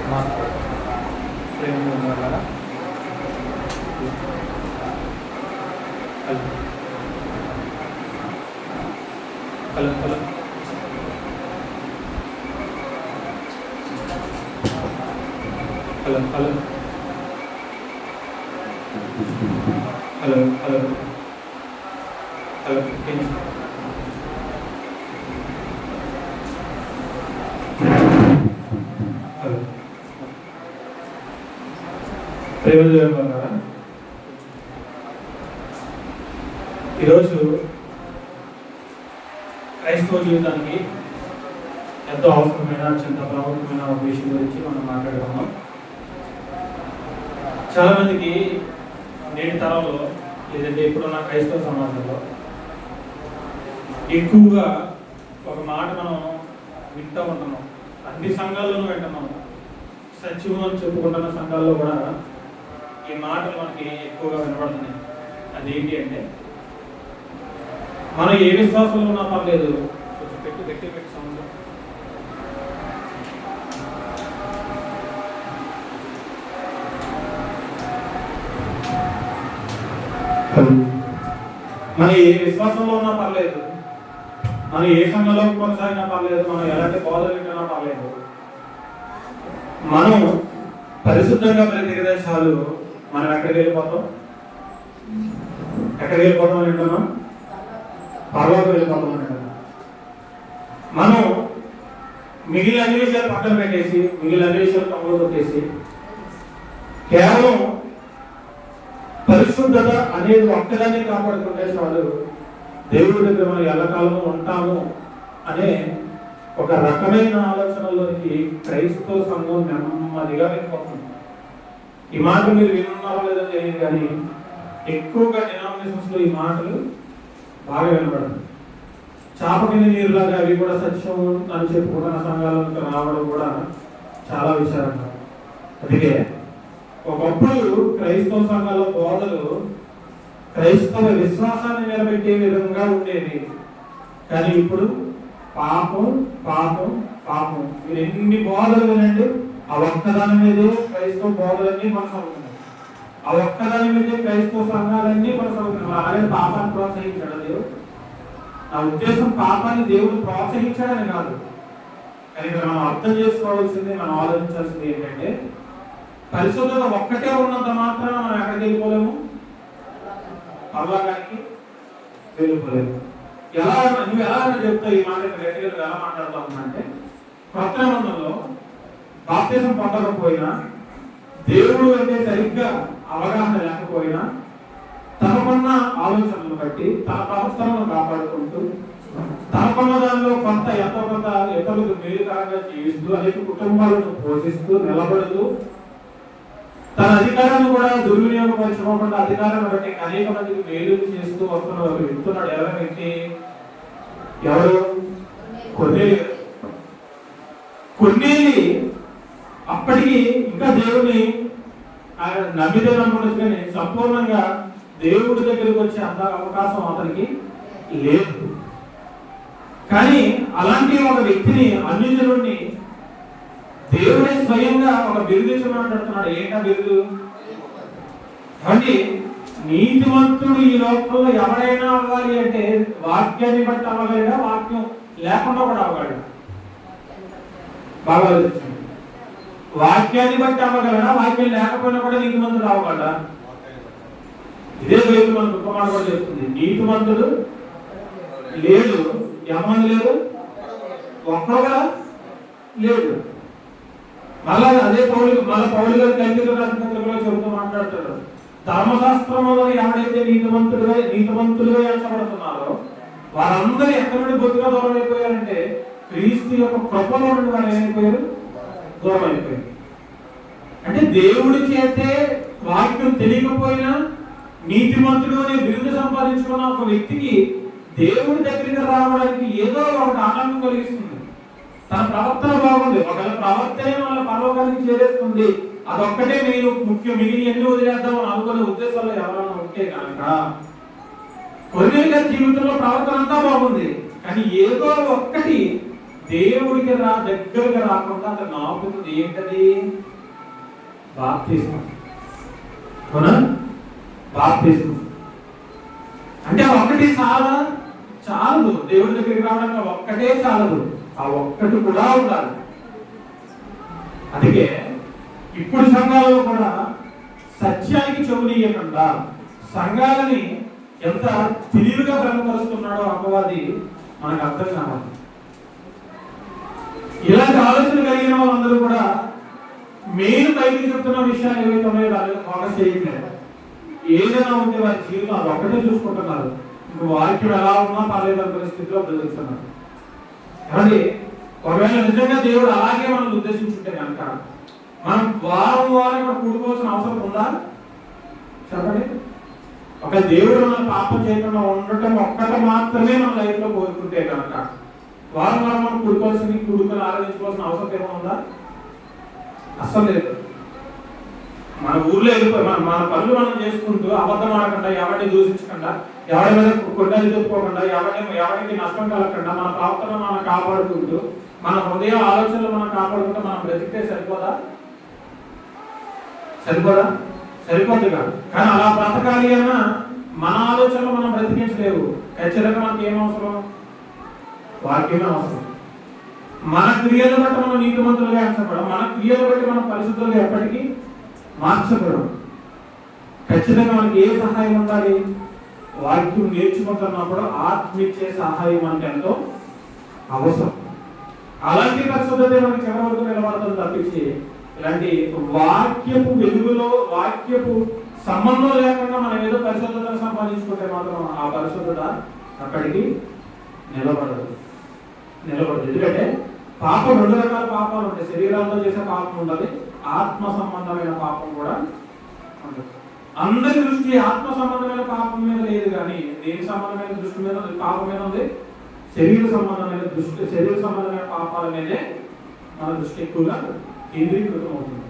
మా ప్రేమ ఉన్నారా? Hello hello hello hello hello hello hello hello hello ప్రేమ. ఈరోజు క్రైస్తవ జీవితానికి ఎంతో అవసరమైన అత్యంత ప్రాముఖ్యమైన ఒక విషయం గురించి మనం మాట్లాడుకున్నాం. చాలామందికి నేటి తరంలో లేదంటే ఇప్పుడున్న క్రైస్తవ సమాజంలో ఎక్కువగా ఒక మాట మనం వింటూ ఉంటున్నాం, అన్ని సంఘాల్లోనూ వింటున్నాం. సత్యం అని చెప్పుకుంటున్న సంఘాల్లో కూడా ఈ మాటలు మనకి ఎక్కువగా వినబడుతున్నాయి. అదేంటి అంటే, మనం ఏ విశ్వాసంలో ఉన్నా పర్లేదు, కొంచెం పెట్టి సౌండ్. మనం ఏ విశ్వాసంలో ఉన్నా పర్లేదు, మనం ఏ సంఘంలో కొనసాగినా పర్లేదు, మనం ఎలాంటి బోధలు వింటున్నా పర్లేదు, మనం పరిశుద్ధంగా బ్రతికితే చాలు. మనం ఎక్కడికి వెళ్ళిపోతాం అని వింటున్నాం, పర్లోకి వెళ్ళిపోతాం అంటున్నాం. మనం మిగిలిన అన్ని విషయాలు పక్కన పెట్టేసి, మిగిలిన అన్ని విషయాలు తమ్ముడు కొట్టేసి, కేవలం పరిశుద్ధత అనేది ఒక్కదాన్ని కాపాడుకుంటే చాలు, దేవుడి దగ్గర మనం ఎల్లకాలము ఉంటాము అనే ఒక రకమైన ఆలోచనలోనికి క్రైస్తవ సంఘం నెమ్మదిగా వెళ్ళిపోతుంది. ఈ మాటలు మీరు విన్నారో లేదో తెలియదు, కానీ ఎక్కువగా డినామినేషన్స్ లో ఈ మాటలు బాగా వినపడదు. చాపకిని నీరులాగా అవి కూడా సత్యం అని చెప్పుకుంటున్న సంఘాలకు రావడం కూడా చాలా విచారంగా. అందుకే ఒకప్పుడు క్రైస్తవ సంఘాల బోధలు క్రైస్తవ విశ్వాసాన్ని నిలబెట్టే విధంగా ఉండేది. కానీ ఇప్పుడు పాపం పాపం పాపం, మీరు ఎన్ని బోధలు వినండి, ఆ ఒక్కదాని మీదే క్రైస్తవ బోధలన్నీ కొనసాగుతున్నాయి, ఆ ఒక్కదాని మీదే క్రైస్తవ సంఘాలన్నీ కొనసాగుతున్నాయి. అలాగే పాపాన్ని ప్రోత్సహించాడు దేవుడు. నా ఉద్దేశం పాపాన్ని దేవుడు ప్రోత్సహించాడని కాదు, కానీ మనం అర్థం చేసుకోవాల్సింది, మనం ఆలోచించాల్సింది ఏంటంటే, పరిశుద్ధత ఒక్కటే ఉన్నంత మాత్రాన మనం ఎక్కడికి వెళ్ళిపోలేము, పరలోకానికి వెళ్ళిపోలేము. నువ్వు ఎలా చెప్తావు ఈ మాట గట్టిగా ఎలా మాట్లాడుతావు అంటే, కొత్త నిబంధనలో బాప్తిజం పొందకపోయినా, దేవుడు అంటే సరిగ్గా అవగాహన లేకపోయినా, తనకున్న ఆలోచనలు బట్టి తన ప్రవర్తనను కాపాడుకుంటూ, తనకున్న దానిలో ఎంతో కొంత ఇతరులకు మేలుకరంగా జీవిస్తూ, అనేక కుటుంబాలను పోషిస్తూ నిలబడుతూ, తన అధికారాన్ని కూడా దుర్వినియోగపరచుకోకుండా అధికారాన్ని బట్టి అనేక మందికి మేలు చేస్తూ వస్తున్న వింటున్నాడు. ఎవరైనా వ్యక్తి ఎవరు? కొన్నేలి అప్పటికి ఇంకా దేవుని ఆయన నమ్మితే నమ్మవచ్చు, కానీ సంపూర్ణంగా దేవుడి దగ్గరికి వచ్చే అంత అవకాశం అతనికి లేదు. కానీ అలాంటి ఒక వ్యక్తిని, అన్యజనుడిని దేవుడే స్వయంగా ఒక బిరుదు మాట్లాడుతున్నాడు. ఏంటా బిరుదు అంటే, నీతివంతుడు ఈ లోకంలో ఎవరైనా అవ్వాలి అంటే వాక్యాన్ని బట్టి అవ్వగలడా, వాక్యం లేకుండా కూడా అవ్వగలడా? బాగా ఆలోచించండి. వాక్యాన్ని బట్టి అవ్వగలడా, వాక్యం లేకపోయినా కూడా నీతిమంతుడు అవ్వగలడా? ఇదే బైబిల్ మన కుటుంబాలు కూడా చెప్తుంది. నీతిమంతుడు లేడు, ఎంతమంది లేరు, ఒక్కడు కూడా లేడు. మళ్ళా అదే పౌలు గారు కైకిల పత్రికలో చెబుతూ మాట్లాడతాడు, ధర్మశాస్త్రంలో ఎవరైతే నీతిమంతులుగా ఎంచబడుతున్నారో వారందరూ ఎక్కడి నుండి బొత్తుగా దూరం అయిపోయారంటే, క్రీస్తు యొక్క కృపలో నుండి వారు ఏమైపోయారు, దూరం అయిపోయారు. అంటే దేవుడి చేతే వాక్యం తెలియకపోయినా నీతిమంతుడు అనే బిరుదు సంపాదించుకున్న ఒక వ్యక్తికి దేవుడి దగ్గరికి రావడానికి ఏదో ఒకటి ఆనందం కలిగిస్తుంది. తన ప్రవర్తన బాగుంది, ఒకవేళ ప్రవర్తన వల్ల పరలోకానికి చేరేస్తుంది, అదొక్కటే నేను ముఖ్యం, మిగిలిన ఎన్ని వదిలేద్దాం అని అనుకునే ఉద్దేశాల్లో ఎవరైనా ఉంటే కనుక, కొన్నేళ్ళ గారి జీవితంలో ప్రవర్తన అంతా బాగుంది, కానీ ఏదో ఒక్కటి దేవుడికి దగ్గరగా రాకుండా అతను ఆపుతుంది. ఏంటది? బాప్తిస్మం. అవునా? బాప్తిస్మం అంటే ఒక్కటి చాలదు. దేవుడి దగ్గరికి రావడానికి ఒక్కటే చాలదు, ఆ ఒక్కటి కూడా ఉండాలి. అందుకే ఇప్పుడు సంఘాలలో కూడా సత్యానికి చెవునియకుండా సంఘాలని ఎంత తెలివిగా భ్రమపరుస్తున్నాడో అపవాది మనకు అర్థం కావాలి. ఇలాంటి ఆలోచన కలిగిన వాళ్ళందరూ కూడా మెయిన్ బయటికి చెప్తున్న విషయాలు ఏవైతే ఉన్నాయో దాన్ని ఫోకస్ చేయట్లేదు. ఏదైనా ఉంటే వారి జీవితం అది ఒక్కటే చూసుకుంటున్నారు. ఇంక వాక్యం ఎలా ఉన్నా పర్లేదు పరిస్థితిలో బ్రతుకుతున్నారు. కాబట్టి ఒకవేళ నిజంగా దేవుడు అలాగే మనం ఉద్దేశించుంటే కనుక మనం వారం కూడా కూడుకోవాల్సిన అవసరం ఉందా? చెప్పండి. ఒక దేవుడు మనం పాపం చేయకుండా ఉండటం ఒక్కటి మాత్రమే మన లైఫ్ లో కోరుకుంటే కనుక వారం మనం కూడుకొని ఆరాధించుకోవాల్సిన అవసరం ఏమో ఉందా? అస్సలు లేదు. మన ఊర్లో వెళ్ళిపోయి మన పనులు మనం చేసుకుంటూ అబద్ధం ఆడకుండా, ఎవరిని దూషించకుండా, ఎవరి మీద కొండలు చెప్పుకోకుండా, ఎవరికి నష్టం కలగకుండా మన ప్రవర్తన మనం కాపాడుకుంటూ, మన హృదయ ఆలోచనలు మనం కాపాడుకుంటూ మనం బ్రతికితే సరిపోదా? సరిపోద్ది కాదు. కానీ అలా బ్రతకాలి అన్నా మన ఆలోచనలు మనం బ్రతికించలేవు. ఖచ్చితంగా మనకి ఏం అవసరం? వాక్యమే అవసరం. మన క్రియలు బట్టి మనం నీతిమంతులుగా ఎంచబడం, మన క్రియలు బట్టి మనం పరిశుద్ధులుగా ఎప్పటికీ మార్చబడం. ఖచ్చితంగా మనకి ఏ సహాయం ఉండాలి? వాక్యం నేర్చుకుంటున్నప్పుడు ఆత్మిచ్చే సహాయం మనకి ఎంతో అవసరం. అలాంటి పరిశుద్ధత మనకి చివరి వరకు నిలబడుతుంది తప్పించి ఇలాంటి వాక్యపు వెలుగులో వాక్యపు సంబంధం లేకుండా మనం ఏదో పరిశుద్ధతను సంపాదించుకుంటే మాత్రం ఆ పరిశుద్ధత అక్కడికి నిలబడదు. ఎందుకంటే పాపం రెండు రకాల పాపాలు ఉంటాయి. శరీరంతో చేసే పాపం ఉండాలి, ఆత్మ సంబంధమైన పాపం కూడా ఉండదు. అందరి దృష్టి ఆత్మ సంబంధమైన పాపం మీద లేదు, కానీ దేని సంబంధమైన దృష్టి మీద పాపం మీద ఉంది? శరీర సంబంధమైన పాపాల మీదే మన దృష్టి ఎక్కువగా కేంద్రీకృతం అవుతుంది.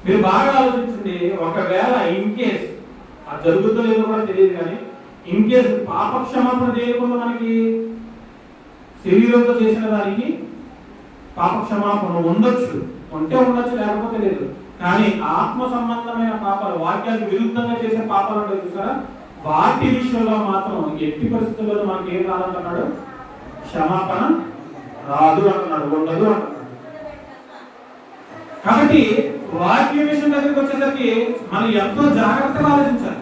మీరు బాగా ఆలోచించండి. ఒకవేళ ఇన్ కేస్ అది జరుగుతుందో లేదో కూడా తెలియదు, కానీ ఇన్ కేస్ పాప క్షమాపణ చేయకుండా మనకి శరీరంతో చేసిన దానికి పాప క్షమాపణ ఉండొచ్చు, లేకపోతే లేదు. కానీ ఆత్మ సంబంధమైన పాపాలు, వాక్యానికి విరుద్ధంగా చేసే పాపాలు అంటే చూసారా, వాటి విషయంలో మాత్రం ఎట్టి పరిస్థితుల్లో మనకి ఏం రాదంటున్నాడు? క్షమాపణ రాదు అంటున్నాడు, ఉండదు అంటున్నాడు. కాబట్టి వాక్య విషయం దగ్గరికి వచ్చేసరికి మనం ఎంతో జాగ్రత్తగా ఆలోచించాలి.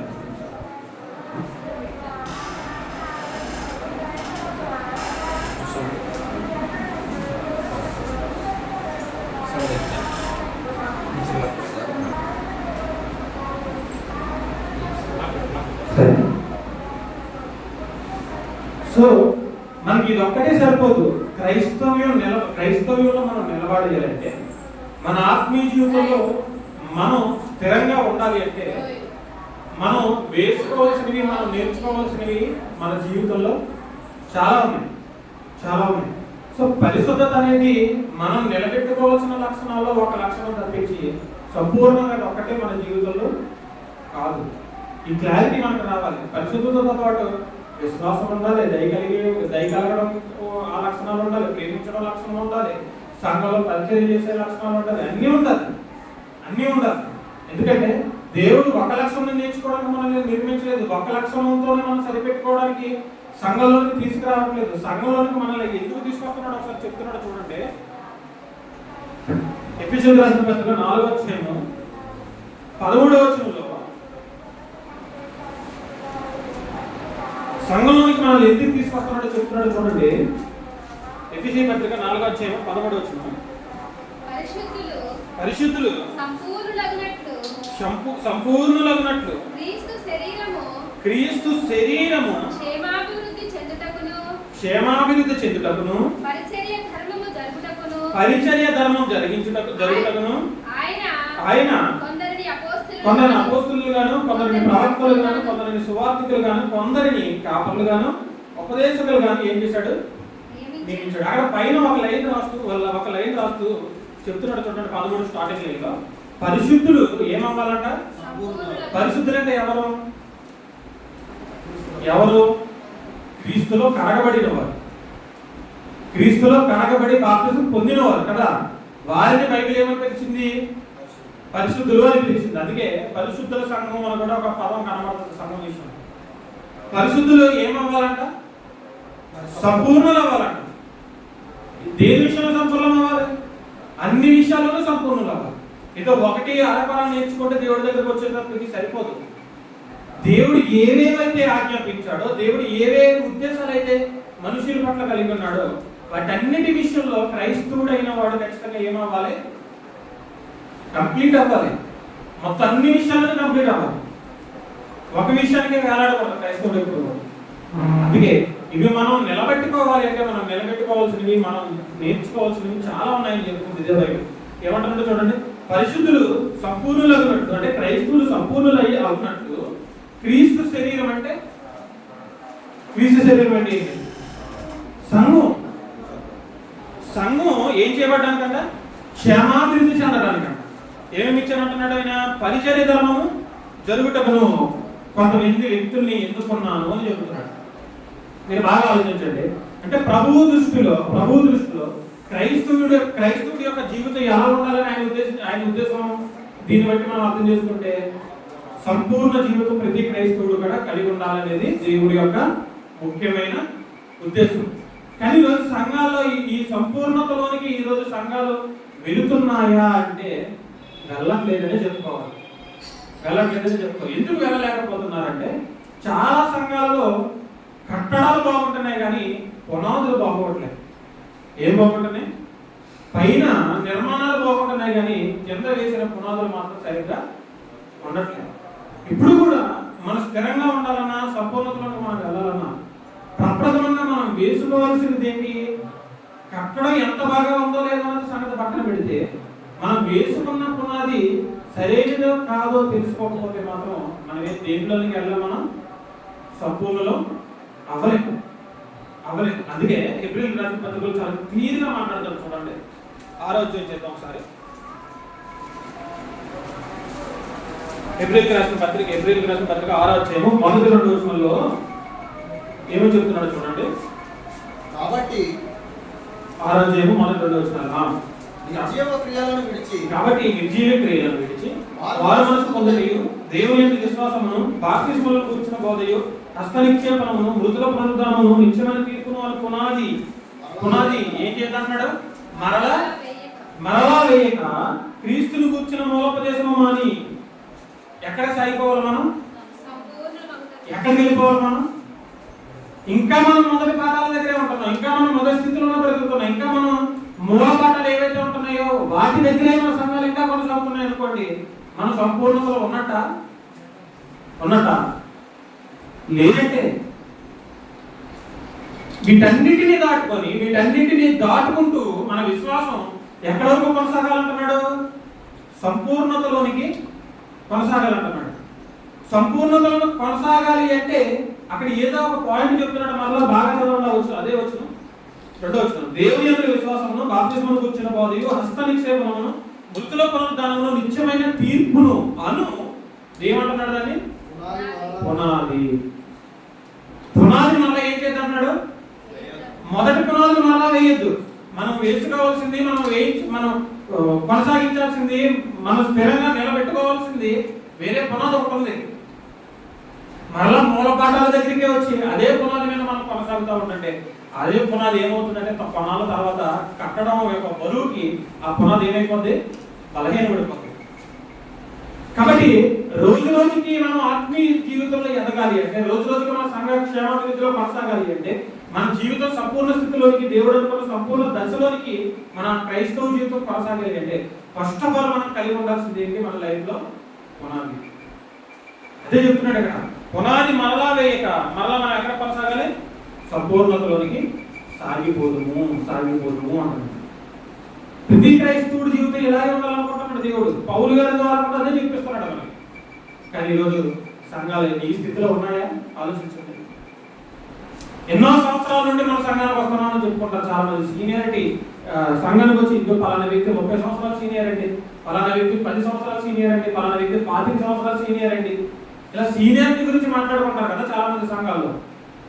సో మనకి ఇది ఒక్కటే సరిపోదు. క్రైస్తవ్యంలో మనం నిలబడాలంటే, మన ఆత్మీయ జీవితంలో మనం స్థిరంగా ఉండాలి అంటే, మనం వేసుకోవాల్సినవి, మనం నేర్చుకోవాల్సినవి మన జీవితంలో చాలా ఉన్నాయి. సో పరిశుద్ధత అనేది మనం నిలబెట్టుకోవాల్సిన లక్షణాల్లో ఒక లక్షణం తప్పించి సంపూర్ణంగా ఒక్కటే మన జీవితంలో కాదు. ఈ క్లారిటీ మనకు రావాలి. పరిశుద్ధతతో పాటు విశ్వాసం ఉండాలి, దయ కలగడం ఆ లక్షణాలు ఉండాలి, ప్రేమించడం లక్షణం ఉండాలి, సంఘంలో పరిచయం చేసే లక్షణాలు ఉండాలి, అన్నీ ఉండాలి. ఎందుకంటే దేవుడు ఒక లక్షణం నేర్చుకోవడానికి మనల్ని నిర్మించలేదు. ఒక లక్షణంతోనే మనం సరిపెట్టుకోవడానికి సంఘంలోనికి తీసుకురావట్లేదు. సంఘంలోనికి మనల్ని ఎందుకు తీసుకొస్తున్నాడు ఒకసారి చెప్తున్నాడు చూడండి. ఎఫెసీయులకు రాసిన పత్రిక 4వ అధ్యాయం 13వ వచనంలో సంఘంలోనికి మనల్ని ఎందుకు తీసుకొస్తున్నాడో చెప్తున్నాడు చూడండి. ఎఫెసీయుల పత్రిక 4వ అధ్యాయం 13వ వచనం. పరిశుద్ధులు సంపూర్ణులగునట్లు క్రీస్తు శరీరము క్షేమాభివృద్ధి చెందుటకును పరిచర్య ధర్మం జరుగుటకును ఆయన కొందరిని అపోస్తలులు గాను, కొందరిని ప్రవక్తలు గాను, కొందరిని సువార్తికులు గాను, కొందరిని కాపర్లు గాను, ఉపదేశకులు గాను ఏం చేశాడు? నియమించాడు. అక్కడ పైన ఒక లైన్ రాస్తూ చెప్తున్నాడు చూడండి. 13 స్టార్టింగ్ లైన్ లో పరిశుద్ధులు ఏమవ్వాలంట? పరిశుద్ధులు అంటే ఎవరు? క్రీస్తులో కడగబడిన వారు. క్రీస్తులో కడగబడి బాప్తిసం పొందినవారు కదా, వారిని బైబిల్ ఏమని పిలిచింది? పరిశుద్ధులు అని పిలిచింది. అందుకే పరిశుద్ధుల సంఘం అని కూడా ఒక పదం కనబడుతుంది సంఘం విషయం. పరిశుద్ధులు ఏమవ్వాలంట? సంపూర్ణులు అవ్వాలంట. దేని విషయంలో సంపూర్ణం అవ్వాలి? అన్ని విషయాల్లోనూ సంపూర్ణులు అవ్వాలి. ఏదో ఒకటి అరపరం నేర్చుకుంటే దేవుడి దగ్గరకు వచ్చేటప్పటికి సరిపోదు. దేవుడు ఏవేవైతే ఆజ్ఞాపించాడో, దేవుడు ఏవేవి ఉద్దేశాలు అయితే మనుషుల పట్ల కలిగి ఉన్నాడో, వాటన్నిటి విషయంలో క్రైస్తవుడైన వాడు ఖచ్చితంగా ఏమవ్వాలి? కంప్లీట్ అవ్వాలి. మొత్తం అన్ని విషయాలను కంప్లీట్ అవ్వాలి. ఒక విషయానికే వేలాడకూడదు క్రైస్తవుడు ఎప్పుడు. అందుకే ఇవి మనం నిలబెట్టుకోవాలి అంటే మనం నిలబెట్టుకోవాల్సినవి, మనం నేర్చుకోవాల్సినవి చాలా ఉన్నాయని చెప్తుంది ఇదే బైబిల్. ఏమంటారంటే చూడండి, పరిశుద్ధులు సంపూర్ణులు అవునట్టు, అంటే క్రైస్తవులు సంపూర్ణులు అయ్యి అవునట్టు క్రీస్తు శరీరం అంటే, క్రీస్తు శరీరం అంటే ఏంటి? సంఘం. సంఘం ఏం చేయబడ్డానికంట? క్షేమాభివృద్ధి చెందడానికంట. ఏమేమి ఇచ్చానంటున్నాడు ఆయన? పరిచర్య ధర్మము జరుగుటకును కొంతమంది వ్యక్తుల్ని ఎన్నుకున్నాను అని చెబుతున్నాడు. మీరు బాగా ఆలోచించండి. అంటే ప్రభువు దృష్టిలో క్రైస్తవుడి యొక్క జీవితం ఎలా ఉండాలని ఆయన ఉద్దేశం దీన్ని బట్టి మనం అర్థం చేసుకుంటే, సంపూర్ణ జీవితం ప్రతి క్రైస్తవుడు కూడా కలిగి ఉండాలనేది దేవుడి యొక్క ముఖ్యమైన ఉద్దేశం. కానీ ఈరోజు సంఘాల్లో ఈ సంపూర్ణతలోనికి ఈరోజు సంఘాలు వెళుతున్నాయా అంటే వెళ్ళట్లేదనే చెప్పుకోవాలి. ఎందుకు వెళ్ళలేకపోతున్నారంటే, చాలా సంఘాలలో కట్టడాలు బాగుంటున్నాయి కానీ పునాదులు బాగోవట్లేదు. ఏం బాగుంటున్నాయి? పైన నిర్మాణాలు బాగుంటున్నాయి కానీ కింద వేసిన పునాదులు మాత్రం సరిగ్గా ఉండట్లేదు. ఇప్పుడు కూడా మనం స్థిరంగా ఉండాలన్నా, సంపూర్ణతలోకి మనం వెళ్ళాలన్నా ప్రప్రథమంగా మనం వేసుకోవాల్సింది ఏంటి? కట్టడం ఎంత బాగా ఉందో లేదో అన్నది సంగతి పక్కన పెడితే, మనం వేసుకున్న పునాది సరైనదో కాదో తెలుసుకోకపోతే మాత్రం మనం దేంట్లోనికి వెళ్ళాలి, మనం సంపూర్ణలో అవ్వలేము. అందుకే ఏప్రిల్ రాసిన పత్రికలు చాలా క్లియర్గా మాట్లాడతారు. చూడండి, 6వ అధ్యాయం చేద్దాం ఒకసారి. ఏప్రిల్ రాసిన పత్రిక 6వ అధ్యాయము మొదటి 2 వచనాల్లో ఏమో చెప్తున్నాడు చూడండి. కాబట్టి 6వ అధ్యాయము మొదటి 2 వచనాలు, నిర్జీవ క్రియలను విడిచి వారు మనసు పొందనియు, దేవుని యందు విశ్వాసమును, బాప్తిస్మములను కూర్చున్న బోధయు, హస్త నిక్షేపణమును, మృతుల పునరుద్ధానమును, నిత్యమైన తీర్పును అని పునాది ఏం చేద్దామన్నాడు? మరలా వేయక క్రీస్తుని కూర్చున్న మూలోపదేశము మాని. ఎక్కడ సాగిపోవాలి మనం? ఎక్కడికి వెళ్ళిపోవాలి మనం? ఇంకా మనం మొదటి పాఠాల దగ్గరే ఉంటున్నాం, ఇంకా మనం మొదటి స్థితిలోనే బ్రతుకుతున్నాం, ఇంకా మనం మూల పాఠాలు ఏవైతే ఉంటున్నాయో వాటి దగ్గరే మన సంఘాలు ఇంకా కొనసాగుతున్నాయి అనుకోండి, మన సంపూర్ణతలో ఉన్నట్ట లేదంటే వీటన్నిటిని దాటుకుంటూ మన విశ్వాసం ఎక్కడ వరకు కొనసాగాలంటున్నాడు? సంపూర్ణతలోనికి కొనసాగాలంటున్నాడు. సంపూర్ణతలో కొనసాగాలి అంటే అక్కడ ఏదో ఒక పాయింట్ చెప్తున్నాడు. మరలా బాగా చదవండి. అదే వచనం, 2వ వచనం. దేవుని యందు విశ్వాసమును, బాప్తిస్మమును కూర్చున్న బోధయు, హస్త నిక్షేపణమును, మృతుల పునరుద్ధానమును, నిత్యమైన తీర్పును అను. ఏమంటున్నాడు దాన్ని? పునాది మళ్ళీ ఏం చేద్దామన్నాడు? మొదటి పునాదులు మళ్ళా వేయొద్దు. మనం వేసుకోవాల్సింది, మనం కొనసాగించాల్సింది, మనం స్థిరంగా నిలబెట్టుకోవాల్సింది వేరే పునాది ఒకటి ఉంది. మరలా మూల పాఠాల దగ్గరికే వచ్చి అదే పునాది మీద మనం కొనసాగుతూ ఉంటే అదే పునాది ఏమవుతుందంటే, కొన్నాళ్ళ తర్వాత కట్టడం యొక్క బరువుకి ఆ పునాది ఏమైపోద్ది? బలహీనపడిపోతుంది. కాబట్టి రోజు రోజుకి మనం ఆత్మీయ జీవితంలో ఎదగాలి అంటే, రోజు రోజుకి మన సంఘ క్షేమాభివృద్ధిలో కొనసాగాలి అంటే, మన జీవితం సంపూర్ణ స్థితిలోనికి, దేవుడు అనుకున్న సంపూర్ణ దశలోనికి మన క్రైస్తవ జీవితం కొనసాగాలి అంటే, ఫస్ట్ ఆఫ్ ఆల్ మనం కలిగి ఉండాల్సింది ఏంటి? మన లైఫ్ లో పునాది. అదే చెప్తున్నాడు ఇక్కడ. పునాది మరలా వేయక మరలా మనం ఎక్కడ కొనసాగాలి? సంపూర్ణతలోనికి సాగిపోదుము అంటున్నాడు. ప్రతి క్రైస్తవుడి జీవితం ఇలాగే ఉండాలనుకుంటున్నాడు దేవుడు. పౌలు గారి ద్వారా కూడా అదే చెప్పిస్తున్నాడు మనకి. కానీ ఈరోజు సంఘాలు ఈ స్థితిలో ఉన్నాయా? ఆలోచించండి. ఎన్నో సంవత్సరాల నుండి మన సంఘానికి వస్తున్నామని చెప్పుకుంటారు చాలా మంది. సీనియారిటీ సంఘానికి వచ్చి ఇంకో పలానా వ్యక్తి 30 సంవత్సరాలు సీనియర్ అండి, పలానా వ్యక్తి 10 సంవత్సరాలు సీనియర్ అండి, పలానా వ్యక్తి 25 సంవత్సరాలు సీనియర్ అండి. ఇలా సీనియారిటీ గురించి మాట్లాడుకుంటారు కదా చాలా మంది సంఘాల్లో.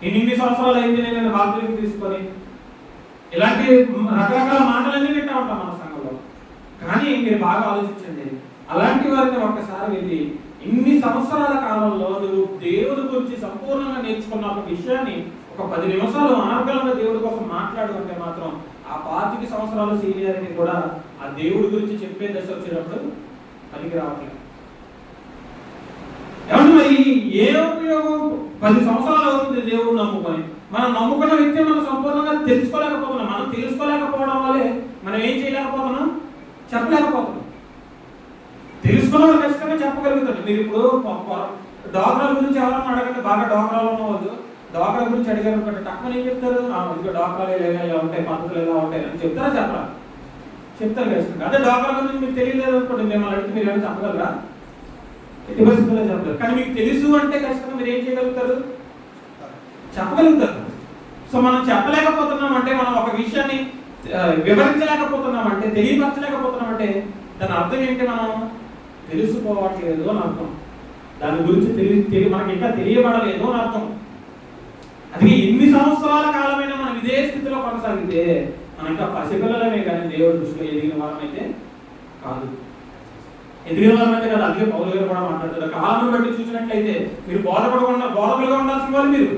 నేను ఇన్ని సంవత్సరాలు అయింది, నేను బాధ్యతలు తీసుకొని ఇలాంటి రకరకాల మాటలన్నీ వింటా ఉంటాం మన సంఘంలో. కానీ మీరు బాగా ఆలోచించండి, అలాంటి వారిని ఒక్కసారి వెళ్ళి ఇన్ని సంవత్సరాల కాలంలో నువ్వు దేవుడి గురించి సంపూర్ణంగా నేర్చుకున్న ఒక విషయాన్ని ఒక 10 నిమిషాలు అనర్గళంగా దేవుడి కోసం మాట్లాడు అంటే మాత్రం ఆ 25 సంవత్సరాల సీనియారిటీ కూడా ఆ దేవుడి గురించి చెప్పే దశ వచ్చేటప్పుడు పనికి రావట్లేదు. ఏమంటే మరి ఏ ఉపయోగం? 10 సంవత్సరాలు అవుతుంది దేవుడు నమ్ముకొని, మనం నమ్ముకున్న వ్యక్తి మనం సంపూర్ణంగా తెలుసుకోలేకపోతున్నాం. మనం తెలుసుకోలేకపోవడం వల్లే మనం ఏం చేయలేకపోతున్నాం, చెప్పలేకపోతున్నాం. తెలుసుకున్న వాళ్ళు ఖచ్చితంగా చెప్పగలుగుతాడు. మీరు ఇప్పుడు డాక్రాల గురించి ఎవరన్నా అడగండి, బాగా డాక్రాలు ఉన్న వాళ్ళు డాక్రా గురించి అడిగారు అనుకోండి, తక్కువ ఏం చెప్తారు, ఇదిగో డాక్రాలు ఇలా ఉంటాయి, పద్ధతులు ఎలా ఉంటాయి అని చెప్తారా? చెప్పరా? చెప్తారు ఖచ్చితంగా. అదే డాక్రా గురించి మీకు తెలియలేదు అనుకోండి, మేము అడిగితే మీరు ఏమైనా చెప్పగలరా? ఎట్టి పరిస్థితుల్లో చెప్పగలరు. కానీ మీకు తెలుసు అంటే ఖచ్చితంగా మీరు ఏం చేయగలుగుతారు, చెప్పగలుగుతారు. సో మనం చెప్పలేకపోతున్నాం అంటే, మనం ఒక విషయాన్ని వివరించలేకపోతున్నాం అంటే, తెలియపరచలేకపోతున్నాం అంటే దాని అర్థం ఏంటి? మనం తెలుసుకోవట్లేదు అని అర్థం. దాని గురించి మనకి ఇంకా తెలియబడలేదు అని అర్థం. అది ఎన్ని సంవత్సరాల కాలమైనా మనం ఇదే స్థితిలో కొనసాగితే మనం ఇంకా పసిపిల్లలమే కానీ దేవుడి దృష్టిలో ఎదిగిన వారమైతే కాదు. ఎదిగిన వారమైతే కాదు. అందుకే పౌలు గారు కూడా మాట్లాడుతారు, కాలం బట్టి చూసినట్లయితే మీరు బోధకులుగా ఉండాల్సిన వాళ్ళు మీరు,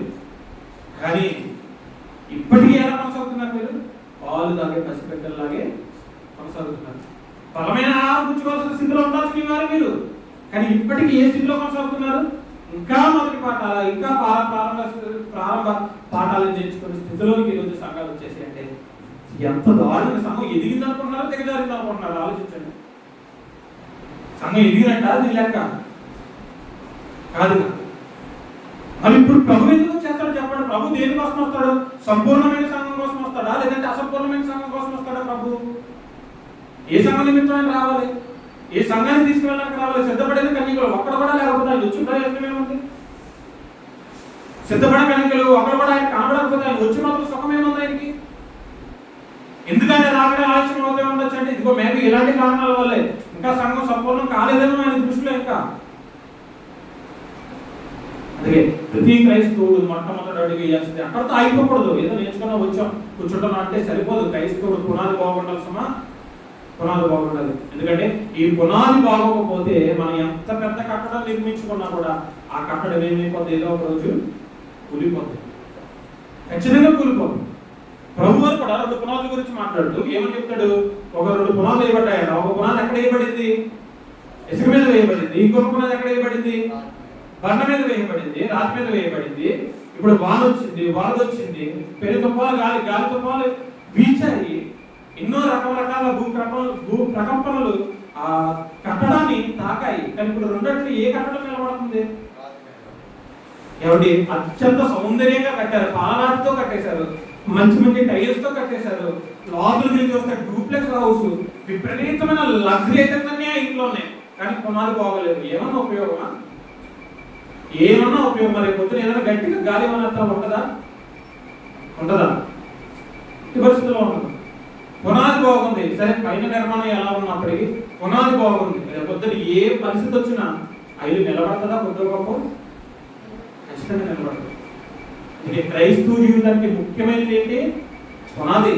కానీ ఇప్పటికీ ఎలా కొనసాగుతున్నారు? మీరు పాలు తాగే పసిపిల్లలాగే కొనసాగుతున్నారు. బలమైన ఆహారం పుచ్చుకోవాల్సిన స్థితిలో ఉండాల్సిన వారు మీరు, కానీ ఇప్పటికీ ఏ స్థితిలో కొనసాగుతున్నారు? ఇంకా మొదటి పాఠాలు, ఇంకా ప్రారంభ పాఠాలను నేర్చుకునే స్థితిలోకి ఈరోజు సంఘాలు వచ్చేసి అంటే ఎంత దారుణ! సంఘం ఎదిగింది అనుకుంటున్నారో తెగజారింది అనుకుంటున్నారు? ఆలోచించండి. సంఘం ఎదిగినట్ట దీని లెక్క కాదు. మరి ఇప్పుడు ప్రభు ఎందుకు వచ్చేస్తాడు చెప్పండి? ప్రభు దేని కోసం వస్తాడు? సంపూర్ణమైన సంఘం కోసం వస్తాడా, లేదంటే అసంపూర్ణమైన సంఘం కోసం వస్తాడా? ప్రభు ఏ సంఘం నిమిత్తమైన రావాలి? ఏ సంఘాన్ని తీసుకువెళ్ళడానికి రావాలి? సిద్ధపడేది కన్యకలు ఒక్కడ కూడా లేకపోతే ఆయన వచ్చి ప్రయోజనం ఏముంది? సిద్ధపడే కన్యకలు ఒక్కడ కూడా ఆయన కనబడకపోతే ఆయన వచ్చి మాత్రం సుఖమేముంది ఆయనకి? ఎందుకంటే రాకడే ఆలస్యం అవుతూ ఉండొచ్చు అంటే ఇదిగో మేబీ ఇలాంటి కారణాల వల్లే ఇంకా సంఘం సంపూర్ణం కాలేదేమో ఆయన దృష్టిలో. ఇంకా అందుకే ప్రతి క్రైస్తవుడు మొట్టమొదటి అడుగు వేయాల్సింది. అక్కడితో ఆగిపోకూడదు. ఏదో నేర్చుకున్నా వచ్చాం కూర్చుంటున్నా అంటే సరిపోదు. క్రైస్తవుడు పునాది బాగుండాల్సమా, పునాది బాగుండాలి. ఎందుకంటే ఈ పునాది బాగోకపోతే మనం ఎంత పెద్ద కట్టడం నిర్మించుకున్నా కూడా ఆ కట్టడం ఏమైపోతుంది? ఏదో ఒక రోజు కూలిపోతుంది, ఖచ్చితంగా కూలిపోతుంది. ప్రభు వారు కూడా 2 పునాదుల గురించి మాట్లాడుతూ ఏమని చెప్తాడు? ఒక 2 పునాదులు వేయబడ్డాయట. ఒక పునాది ఎక్కడ వేయబడింది? ఇసుక మీద వేయబడింది. ఇంకొక పునాది ఎక్కడ వేయబడింది? బండ మీద వేయబడింది, రాతి మీద వేయబడింది. ఇప్పుడు వాన వచ్చింది, వరద వచ్చింది, పెను తుఫాలు, గాలి తుఫాలు వీచాయి, ఎన్నో రకరకాల భూ ప్రకంపనలు ఆ కట్టడాన్ని తాకాయి. కానీ ఇప్పుడు రెండట్లు ఏ కట్టడం నిలబడుతుంది? ఏమిటి? అత్యంత సౌందర్యంగా కట్టారు, పాలరాతితో కట్టేశారు, మంచి మంచి టైల్స్ తో కట్టేశారు, లోపలికి వెళ్ళి చూస్తే డూప్లెక్స్ హౌస్, విపరీతమైన లగ్జరీ ఐటమ్స్ అన్నీ ఇంట్లో ఉన్నాయి. కానీ పునాది బాగోలేదు. ఏమన్నా ఉపయోగమా? ఏమన్నా ఉపయోగం? మరి పొద్దున ఏదైనా గట్టిగా గాలి మాత్రం ఉంటుందా? ఈ పరిస్థితిలో ఉండదు. పునాది బాగుంది, సరే పైన నిర్మాణం ఎలా ఉన్నప్పటికీ పునాది బాగుంది. పొద్దున ఏ పరిస్థితి వచ్చినా ఐదు నిలబడుతుందా? కొద్ది గొప్ప ఖచ్చితంగా నిలబడదు. ఇది క్రైస్తవ జీవితానికి ముఖ్యమైనది ఏంటి? పునాది.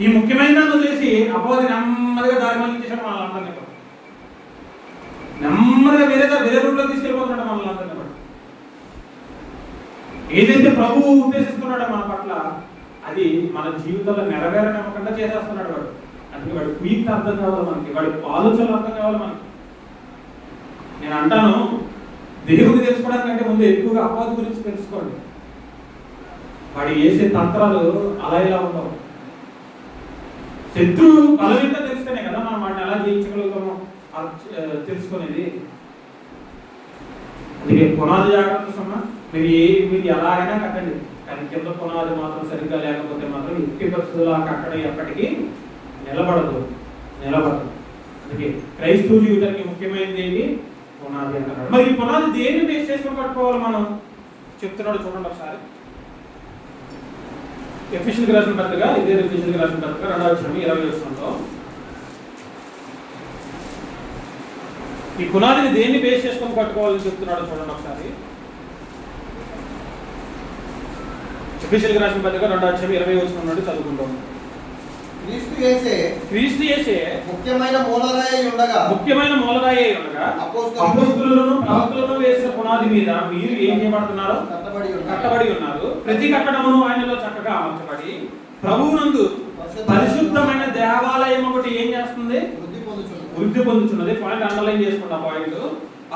ఈ ముఖ్యమైన దాన్ని వదిలేసి అపవాది నెమ్మదిగా దారి మళ్ళించేసాడు మనల్ని. నెమ్మదిగా వేరే రూట్లో తీసుకెళ్ళిపోతున్నాడు మనల్ని. ఏదైతే ప్రభువు ఉద్దేశిస్తున్నాడో మన పట్ల అది మన జీవితంలో నెరవేరనివ్వకుండా చేసేస్తున్నాడు వాడు. అందుకే వాడి క్వీక్ అర్థం కావాలి మనకి, వాడి ఆలోచనలు అర్థం కావాలి మనకి. నేను అంటాను, దేవుడిని తెలుసుకోవడానికంటే ముందు ఎక్కువగా అపవాది గురించి తెలుసుకోండి. వాడి వేసే తంత్రాలు అలా ఇలా ఉండవు. శత్రువు బలహీనత తెలిస్తేనే కదా మనం వాడిని ఎలా జయించగలుగుతామో తెలుసుకునేది. అందుకే పునాది జాగ్రత్త సమ్మా. మీరు ఎలా అయినా కట్టండి, కానీ కింద పునాది మాత్రం సరిగ్గా లేకపోతే మాత్రం ఎట్టి పరిస్థితుల్లో ఆ కట్టడం ఎప్పటికీ నిలబడదు. అందుకే క్రైస్తవ జీవితానికి ముఖ్యమైనది ఏంటి? పునాది అంటున్నాడు. మరి ఈ పునాది దేన్ని బేస్ చేసుకొని కట్టుకోవాలి మనం చెప్తున్నాడు చూడండి ఒకసారి. ఎఫెసీయులకు రాసిన పత్రిక, ఇదే ఎఫెసీయులకు రాసిన పత్రిక 2వ అధ్యాయం 20వ వచనంలో ఈ పునాదిని దేన్ని బేస్ చేసుకొని కట్టుకోవాలని చెప్తున్నాడు చూడండి ఒకసారి. ఎఫెసీయులకు రాసిన పత్రిక 2:20 నుండి చదువుకుంటాం. క్రీస్తు యేసే ముఖ్యమైన మూలరాయి ఉండగా అపోస్తలులను ప్రవక్తలను వేసిన పునాది మీద మీరు ఏం చేయబడుతున్నారు? కట్టబడి ఉన్నారు. ప్రతి కట్టడమును ఆయనలో చక్కగా అమర్చబడి ప్రభువునందు పరిశుద్ధమైన దేవాలయం ఒకటి ఏం చేస్తుంది? వృద్ధి పొందుతున్నది. పాయింట్ అండర్లైన్ చేసుకున్న పాయింట్.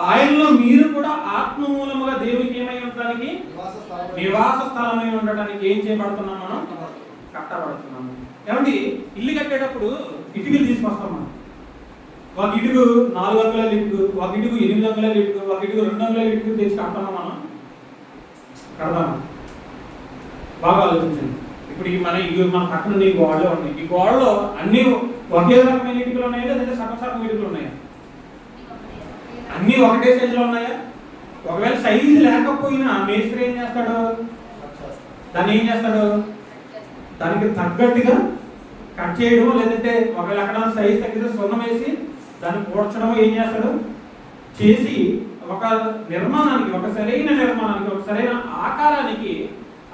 ఆయనలో మీరు కూడా ఆత్మ మూలముగా దేవునికి ఏమై ఉండడానికి, నివాస స్థలమై ఉండడానికి ఏం చేయబడుతున్నాం? మనం కట్టబడుతున్నాము. ఏమండి, ఇల్లు కట్టేటప్పుడు ఇటుకలు తీసుకొస్తాం మనం. ఒక ఇటుకు 4 అంగుళాల ఇటుకు, ఒక ఇటుకు 8 అంగుళాల ఇటుకు, ఒక ఇటుకు 2 అంగుళాల ఇటుకు తెచ్చి కడతామా? మనం కడతాము. బాగా ఆలోచించండి. ఇప్పుడు మన పక్కన ఈ గోడలో ఉన్నాయి. ఈ గోడలో అన్ని ఒకే రకమైన ఇటుకలు ఉన్నాయా, లేదంటే సగం ఇటుకలు ఉన్నాయా? అన్ని ఒకటే సైజులో ఉన్నాయా? ఒకవేళ సైజు లేకపోయినా మేస్త్రి ఏం చేస్తాడు? దాన్ని ఏం చేస్తాడు? దానికి తగ్గట్టుగా కట్ చేయడం, లేదంటే ఒకవేళ అక్కడ సైజు తగ్గితే సున్నం వేసి దాన్ని పూడ్చడం ఏం చేస్తాడు? చేసి ఒక నిర్మాణానికి, ఒక సరైన నిర్మాణానికి, ఒక సరైన ఆకారానికి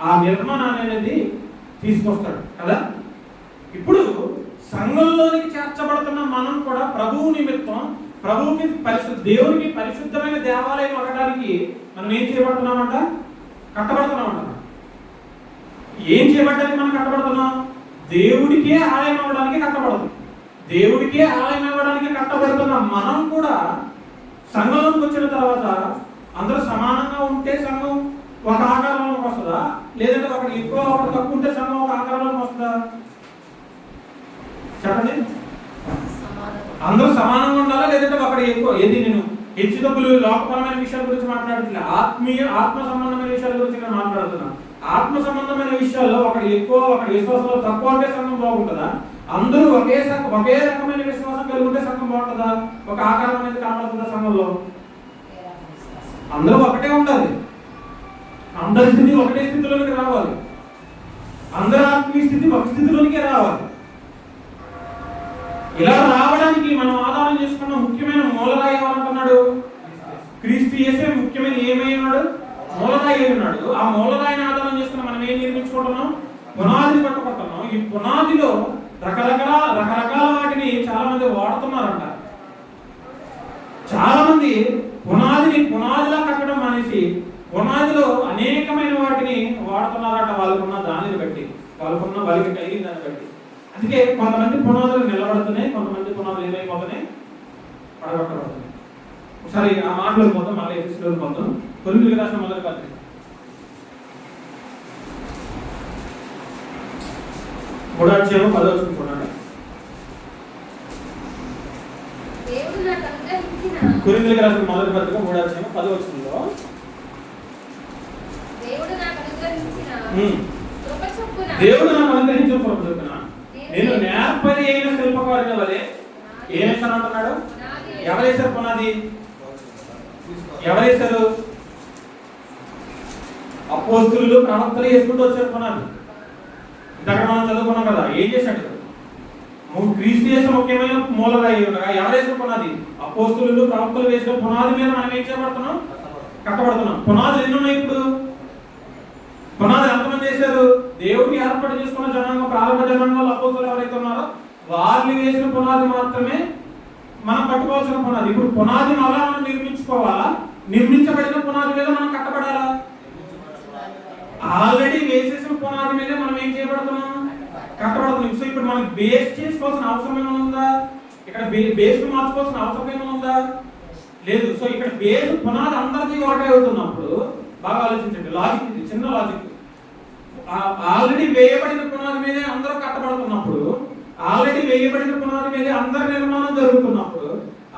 ఆ నిర్మాణాన్ని అనేది తీసుకొస్తాడు కదా. ఇప్పుడు సంఘంలోనికి చేర్చబడుతున్న మనం కూడా ప్రభువు నిమిత్తం, ప్రభువుకి దేవునికి పరిశుద్ధమైన దేవాలయం అవ్వడానికి మనం ఏం చేయబడుతున్నామంట? కట్టబడుతున్నామంట. ఏం చేయబడ్డానికి మనం కట్టబడుతున్నాం? దేవుడికే ఆలయం అవ్వడానికి కట్టబడుతుంది. దేవుడికే ఆలయం అవ్వడానికి కట్టబడుతున్న మనం కూడా సంఘంలోకి వచ్చిన తర్వాత అందరూ సమానంగా ఉంటే సంఘం ఒక ఆకారంలోకి వస్తుందా? లేదంటే ఒకటి ఎక్కువ ఒకటి తక్కువ ఉంటే సంఘం ఒక ఆకారంలోకి వస్తుందా? చెప్పండి. అందరూ సమానంగా ఉండాలా, లేదంటే ఒకటి ఎక్కువ? ఏది నేను హెచ్చుతగ్గులు లోకపరమైన విషయాల గురించి మాట్లాడట్లేదు, ఆత్మ సంబంధమైన విషయాల గురించి నేను మాట్లాడుతున్నాను. ఆత్మ సంబంధమైన విషయాల్లో ఒకటి ఎక్కువ, ఒకటి విశ్వాసంలో తక్కువ అంటే సంఘం బాగుంటుందా? అందరూ ఒకే రకమైన విశ్వాసం కలిగి ఉంటే సంఘం బాగుంటుందా? ఒక ఆకారం అనేది కనబడుతుందా సంఘంలో? అందరూ ఒకటే ఉండాలి. అందరి స్థితి ఒకటే స్థితిలోనికి రావాలి. అందరి ఆత్మీయ స్థితి ఒక స్థితిలోనికే రావాలి. ఇలా రావడానికి మనం ఆధారం చేసుకున్న ముఖ్యమైన మూలరాయి ఎవరంటున్నాడు? క్రీస్తు యేసే ముఖ్యమైన ఏమై ఉన్నాడు? మూలరాయి ఉన్నాడు. ఆ మూలరాయిని ఆధారం చేసుకుని మనం ఏం నిర్మించుకుంటున్నాం? పునాదిని పట్టుకుంటున్నాం. ఈ పునాదిలో రకరకాల వాటిని చాలా మంది వాడుతున్నారంట. చాలా మంది పునాదిలా కట్టడం మానేసి పునాదిలో అనేకమైన వాటిని వాడుతున్నారట. వాళ్ళకున్న దానిని బట్టి, వాళ్ళకున్న వాళ్ళకి కలిగిన దాన్ని బట్టి. అందుకే కొంతమంది పునాదులు నిలబడుతున్నాయి, కొంతమంది పునాదులు ఏమైపోతున్నాయి? పడగొట్టబడుతున్నాయి. ఒకసారి ఆ మాటలు పోతాం, మళ్ళీ ఎఫెసీయులకు పోతాం. కొరింథీయులకు రాసిన మొదటి పత్రిక 3:10 చూడండి. కొరింథీయులకు రాసిన మొదటి పత్రిక 3:10 దేవుడు నాకు అనుగ్రహించిన కృప చొప్పున నేను నేర్పరి అయిన శిల్పకారుని వలె ఏమేశాను అంటున్నాడు? ఎవరేశారు పునాది? ఎవరేశారు? అపోస్తలులు ప్రవక్తలు వేసుకుంటూ వచ్చారు పునాది. దగ్గర మనం చదువుకున్నాం కదా. ఏం చేశాడు? క్రీస్తు యేసు ముఖ్యమైన మూలరాయి ఉండగా ఎవరేసిన పునాది? అపోస్తలులు ప్రవక్తలు వేసిన పునాది మీద మనం ఏం చేయబడుతున్నాం? కట్టబడుతున్నాం. పునాదులు ఎన్ని ఉన్నాయి ఇప్పుడు? పునాది ఎంతమంది చేశారు? దేవుడికి ఏర్పాటు చేసుకున్న జనాంగం, ప్రారంభ జనాంగంలో అపోస్తలులు ఎవరైతే ఉన్నారో వాళ్ళు వేసిన పునాది మాత్రమే మనం కట్టుకోవాల్సిన పునాది. ఇప్పుడు పునాదిని అలా మనం నిర్మించుకోవాలా? నిర్మించబడిన పునాది మీద మనం కట్టబడాలా? ఆల్రెడీ వేసేసిన పునాది మీద మనం ఏం చేయబడుతున్నాం? కట్టబడుతున్నాం. సో ఇప్పుడు మనం బేస్ చేసుకోవాల్సిన అవసరం ఏమైనా ఉందా? ఇక్కడ బేస్ మార్చుకోవాల్సిన అవసరం ఏమైనా ఉందా? లేదు. సో ఇక్కడ బేస్ పునాది అందరికీ ఒకటే అవుతున్నప్పుడు బాగా ఆలోచించండి. లాజిక్ ఇది, చిన్న లాజిక్. ఆల్రెడీ వేయబడిన పునాది మీదే అందరూ కట్టబడుతున్నప్పుడు, ఆల్రెడీ వేయబడిన పునాది మీదే అందరి నిర్మాణం జరుగుతున్నప్పుడు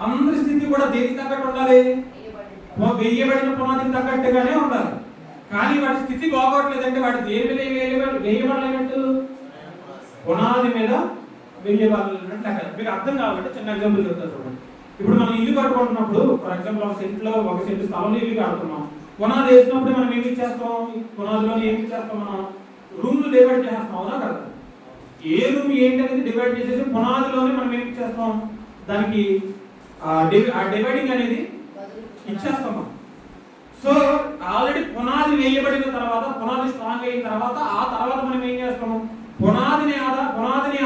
అందరి స్థితి కూడా దేనికి తగ్గట్టు ఉండాలి? వేయబడిన పునాదికి తగ్గట్టుగానే ఉండాలి. కానీ వాడి స్థితి బాగోట్లేదంటే వాడి దేని మీద వేయబడలేనట్టు? పునాది మీద వేయబడలేనట్టు లెక్క. మీకు అర్థం కావాలంటే చిన్న ఎగ్జాంపుల్ చెప్తాను చూడండి. ఇప్పుడు మనం ఇల్లు కట్టుకుంటున్నప్పుడు, ఫర్ ఎగ్జాంపుల్ ఒక సెంట్ స్థలంలో ఇల్లు కడుతున్నాం. పునాది వేసినప్పుడు మనం ఏమి చేస్తాం? పునాదిలో ఏమి చేస్తాం? మనం రూమ్లు డివైడ్ చేస్తాం, అవునా కదా? ఏ రూమ్ ఏంటి అనేది డివైడ్ చేసేసి పునాదిలోనే మనం ఏమి చేస్తాం? దానికి ఆ డివైడింగ్ అనేది ఇచ్చేస్తాం. సో ఆల్రెడీ పునాది వేయబడిన తర్వాత, పునాది స్ట్రాంగ్ అయిన తర్వాత, ఆ తర్వాత మనం ఏం చేస్తాము, పునాదిని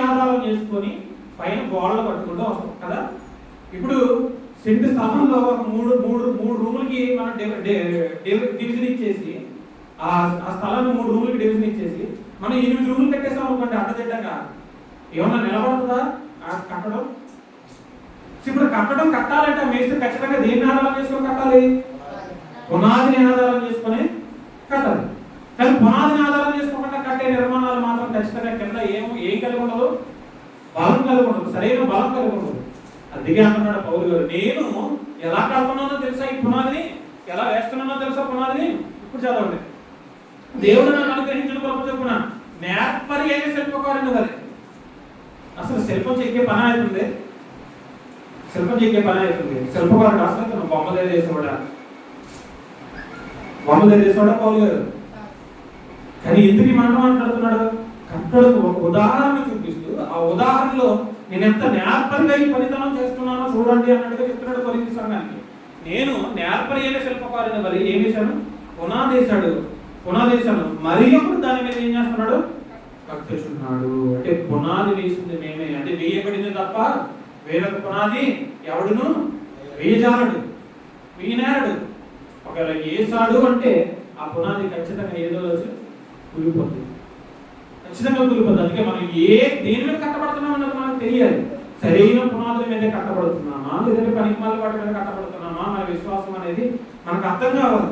ఆధారం చేసుకొని పైన గోడలు కట్టుకుంటూ వస్తాం కదా. ఇప్పుడు సెంటు స్థలంలో ఒక మూడు రూములకి మనం డివిజన్ ఇచ్చేసి, ఆ స్థలాన్ని 3 రూములకి డివిజన్ ఇచ్చేసి మనం 8 రూములు కట్టేసాం అనుకోండి అడ్డదిడ్డంగా, ఏమన్నా నిలబడుతుందా కట్టడం? ఇప్పుడు కట్టాలంటే మేస్త్రి ఖచ్చితంగా దేన్ని ఆధారం చేసుకొని కట్టాలి? పునాదిని ఆధారం చేసుకొని కట్టాలి. కానీ పునాదిని ఆధారం చేసుకోకుండా కట్టే నిర్మాణాలు మాత్రం ఖచ్చితంగా కింద ఏం కలిగి ఉండదు, బలం కలిగి ఉండదు, సరైన బలం కలిగి ఉండదు. అందుకే అంటున్నాడు పౌలు గారు, నేను ఎలా కడుతున్నానో తెలుసా, ఈ పునాదిని ఎలా వేస్తున్నానో తెలుసా పునాదిని. ఇప్పుడు చదవండి. దేవుడు నన్ను అనుగ్రహించిన గొప్ప చొప్పున నేర్పరి అయిన శిల్పకారుని వలె. అసలు శిల్పం చెక్కే పని అవుతుంది, శిల్పకారుడు అసలు బొమ్మలు వేసేవాడా పౌలు గారు. కానీ ఎందుకు ఈ మాట మాట్లాడుతున్నాడు? కట్టడకు ఒక ఉదాహరణ చూపిస్తూ, ఆ ఉదాహరణలో నేను ఎంత నేర్పరిగా ఈ పనితనం చేస్తున్నానో చూడండి అన్నట్టుగా చెప్తున్నాడు కొరింథీ సంఘానికి. నేను నేర్పరి అయిన శిల్పకారుని వలె ఏం చేశాను? పునాదేశాను, మరి ఒకడు దాని మీద ఏం చేస్తున్నాడు? కట్టుచున్నాడు. అంటే పునాది వేసింది మేమే, అంటే వేయబడింది తప్ప వేరొక పునాది ఎవడును వేయనేరడు. ఒకవేళ వేసాడు అంటే ఆ పునాది ఖచ్చితంగా ఏదో రోజు కూలిపోతుంది. అందుకే మనం దేని మీద కట్టబడుతున్నాం అన్నది మనకు తెలియాలి. సరైన పునాదుల మీద కట్టబడుతున్నామా, లేదంటే పనికిమాల వాటి మీద కట్టబడుతున్నామా, మన విశ్వాసం అనేది మనకు అర్థం కావాలి.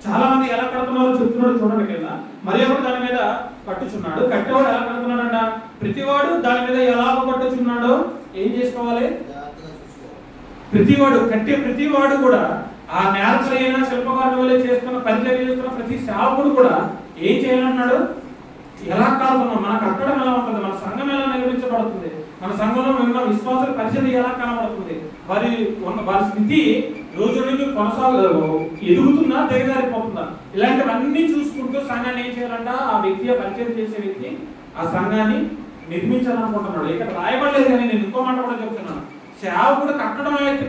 చాలా మంది ఎలా కడుతున్నారో చెప్తున్నాడు చూడండి కింద. మరి ఒకడు దాని మీద కట్టుచున్నాడు. కట్టేవాడు ఎలా కడుతున్నాడంట? ప్రతివాడు దాని మీద ఎలా కట్టుచున్నాడో ఏం చేసుకోవాలి? ప్రతివాడు కూడా ఆ నేర్పరైన శిల్పకారుని వల్లే చేస్తున్న పరిచయం చేస్తున్న ప్రతి సేవకుడు కూడా ఏం చేయాలన్నాడు? ఎలా కడుతున్నాం, మన కట్టడం ఎలా ఉంటుంది, మన సంఘం ఎలా నిర్మించబడుతుంది, మన సంఘంలో ఉన్న విశ్వాసాల పరిచయం ఎలా కనబడుతుంది, వారి స్థితి రోజు ఎదుగుతుందా, దిగజారిపోతుందా, ఇలాంటివన్నీ చూసుకుంటూ సంఘాన్ని ఏం చేయాలంట? ఆ వ్యక్తి, పరిచయం చేసే వ్యక్తి ఆ సంఘాన్ని నిర్మించాలనుకుంటున్నాడు. ఇక్కడ రాయబడలేదు, కానీ నేను ఇంకో మాట కూడా చెప్తున్నాను. సేవకుడు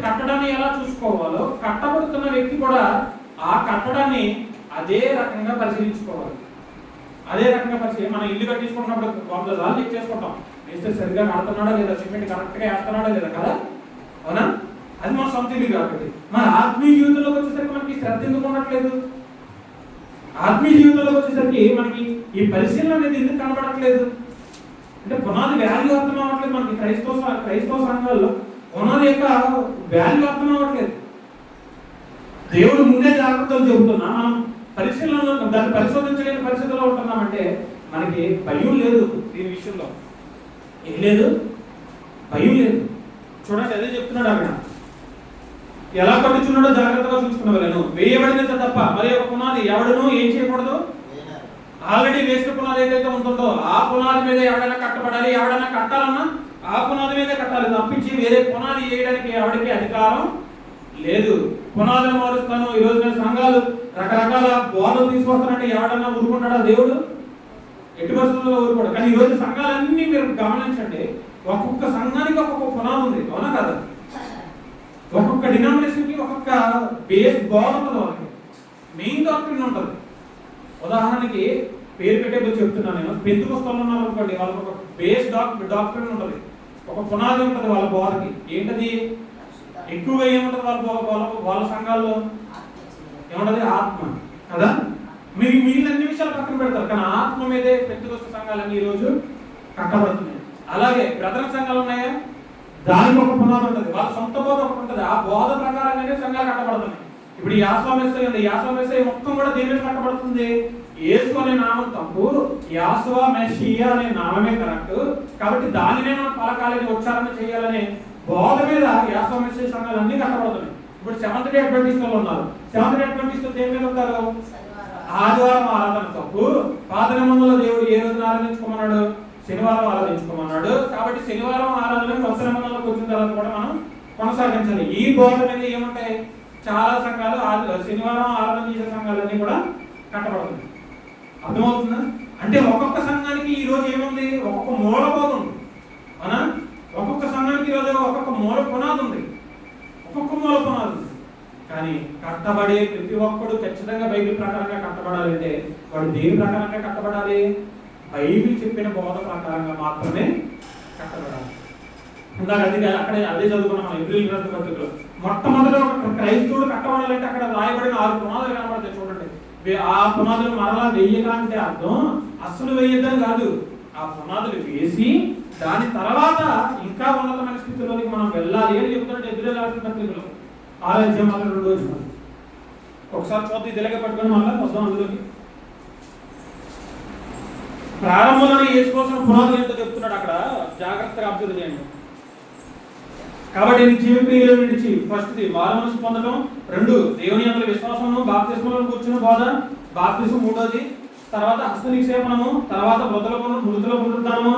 కట్టడాన్ని ఎలా చూసుకోవాలో, కట్టబడుతున్న వ్యక్తి కూడా ఆ కట్టడాన్ని అదే రకంగా పరిశీలించుకోవాలి. మనం ఇల్లు కట్టించుకున్నప్పుడు 100 సార్లు చెక్ చేసుకుంటాం, మేస్త్రి సరిగ్గా కడుతున్నాడా లేదా, సిమెంట్ కరెక్ట్గా వేస్తున్నాడా లేదా కదా, అవునా? అది మన సొంత ఇల్లు కాబట్టి. మన ఆత్మీయ జీవితంలోకి వచ్చేసరికి మనకి శ్రద్ధ ఎందుకు ఉండట్లేదు? ఆత్మీయ జీవితంలోకి వచ్చేసరికి మనకి ఈ పరిశీలన అనేది ఎందుకు కనబడట్లేదు అంటే పునాది వాల్యూ అర్థం అవ్వట్లేదు. మనకి క్రైస్తవ సంఘాల్లో పునాది యొక్క వాల్యూ అర్థం అవ్వట్లేదు. దేవుడు ముందే జాగ్రత్తలు చెబుతున్నా, మనం పరిశీలనలో దాన్ని పరిశోధించలేని పరిస్థితిలో ఉంటున్నామంటే మనకి భయం లేదు. దీని విషయంలో ఏం లేదు, భయం లేదు. చూడండి, అదే చెప్తున్నాడు అక్కడ. ఎలా కట్టుచున్నాడో జాగ్రత్తగా చూసుకున్నవాళ్ళను, వేయబడినది తప్ప మరి ఒక పునాది ఎవడను ఏం చేయకూడదు. ఆల్రెడీ వేసిన పునాది ఏదైతే ఉంటుందో ఆ పునాది మీద ఎవడైనా కట్టబడాలి. ఎవడైనా కట్టాలన్నా ఆ పునాది మీదే కట్టాలి, తప్పించి వేరే పునాది వేయడానికి ఎవరికి అధికారం లేదు. పునాదులు మారుస్తాను. ఈ రోజు సంఘాలు రకరకాల బోధలు తీసుకొస్తానంటే ఎవడన్నా ఊరుకుంటాడా? దేవుడు ఎట్టి పరిస్థితుల్లో ఊరుకోడు. కానీ ఈ రోజు సంఘాలన్నీ మీరు గమనించండి, ఒక్కొక్క సంఘానికి ఒక్కొక్క పునాది ఉంది, అవునా కదా? ఒక్కొక్క డినామినేషన్కి ఒక్కొక్క బేస్ బోధ ఉంటుంది, వాళ్ళకి మెయిన్ డాక్ట్రిన్ ఉంటుంది. ఉదాహరణకి పేరు పెట్టేప్పుడు చెప్తున్నాను నేను, పెంతుకొస్తలు ఉన్నారు అనుకోండి, వాళ్ళకి ఒక బేస్ డాక్ట్రిన్ ఉంటుంది, ఒక పునాది ఉంటుంది వాళ్ళ బోధకి. ఏంటది? ఎక్కువగా ఏముంటుంది వాళ్ళ సంఘాల్లో? ఏముంటది? ఆత్మ కదా. మీరు మిగిలిన అన్ని విషయాలు పక్కన పెడతారు, కానీ ఆత్మ మీదే పెంతుకొస్త సంఘాలన్నీ ఈరోజు కట్టబడుతున్నాయి. అలాగే బ్రదర్ సంఘాలు ఉన్నాయా? దానికి ఒక పునాది ఉంటుంది, వాళ్ళ సొంత బోధ ఒకటి ఉంటుంది. ఆ బోధ ప్రకారంగానే సంఘాలు కట్టబడుతున్నాయి. ఇప్పుడు యాశ్వా మొత్తం కూడా దేని మీద కట్టబడుతుంది? యేసు అనే నామం తప్పు, యాశ్వా మెస్సియా అనే నామమే కరెక్ట్. కాబట్టి దానినే మనం పలకాలని, ఉచ్చారణ చేయాలనే బోధ మీద యాశ్వా మెస్సియా సంఘాలు అన్ని కట్టబడుతున్నాయి. ఇప్పుడు సెవెంత్ డే అడ్వెంటిస్టులు ఉన్నారు. సెవెంత్ డే అడ్వెంటిస్టులు దేని మీద ఉంటారు? ఆదివారం ఆరాధన తప్పు. పాత నిబంధనలో దేవుడు ఏ రోజున ఆరాధించుకోమన్నాడు? శనివారం ఆరాధించుకోమన్నాడు. కాబట్టి శనివారం ఆరాధన కొత్త నిబంధనలోకి వచ్చిన తర్వాత కూడా మనం కొనసాగించాలి. ఈ బోధ మీద ఏముంటాయి? చాలా సంఘాలు శనివారం ఆరాధన చేసే సంఘాలన్నీ కూడా కట్టబడుతుంది. అర్థమవుతుందా? అంటే ఒక్కొక్క సంఘానికి ఈ రోజు ఏముంది? ఒక్కొక్క మూల బోధ ఉంది, అవునా? ఒక్కొక్క సంఘానికి ఈరోజు ఒక్కొక్క మూల పునాది ఉంది. కానీ కట్టబడే ప్రతి ఒక్కడు ఖచ్చితంగా బైబిల్ ప్రకారంగా కట్టబడాలంటే వాడు దేని ప్రకారంగా కట్టబడాలి? బైబిల్ చెప్పిన బోధ ప్రకారంగా మాత్రమే కట్టబడాలి. ఇందాక అక్కడే అదే చదువుకున్నాం మనం ఏప్రిల్ గ్రంథ పత్రికలో. మొట్టమొదటి ఒక క్రైస్తవుడు కట్టబడాలంటే అక్కడ రాయబడిన 6 పునాదులు కనబడతాయి చూడండి. ఆ పునాదులు మరలా వెయ్యక అంటే అర్థం అస్సలు వెయ్యొద్దని కాదు. ఆ పునాదులు వేసి దాని తర్వాత ఇంకా ఉన్నతమైన స్థితిలోకి మనం వెళ్ళాలి అని చెప్తున్నాడు ఏప్రిల్ రాసిన పత్రికలో 6:2. ఒకసారి పోతే ఇది ఇలాగే పట్టుకొని మళ్ళీ వద్దాం అందులోకి. ప్రారంభంలోనే వేసుకోవాల్సిన పునాదులు ఏంటో చెప్తున్నాడు అక్కడ, జాగ్రత్తగా అబ్జర్వ్ చేయండి. కాబట్టి జీవక్రియలు విడిచి ఫస్ట్ది మారు మనసు పొందడం, 2 దేవుని యందు విశ్వాసము, బాప్తిస్మలో కూర్చున్న బోధ, బాప్తిస్మం 3వది, తర్వాత హస్త నిక్షేపణము, తర్వాత మృతుల పునరుద్ధానము,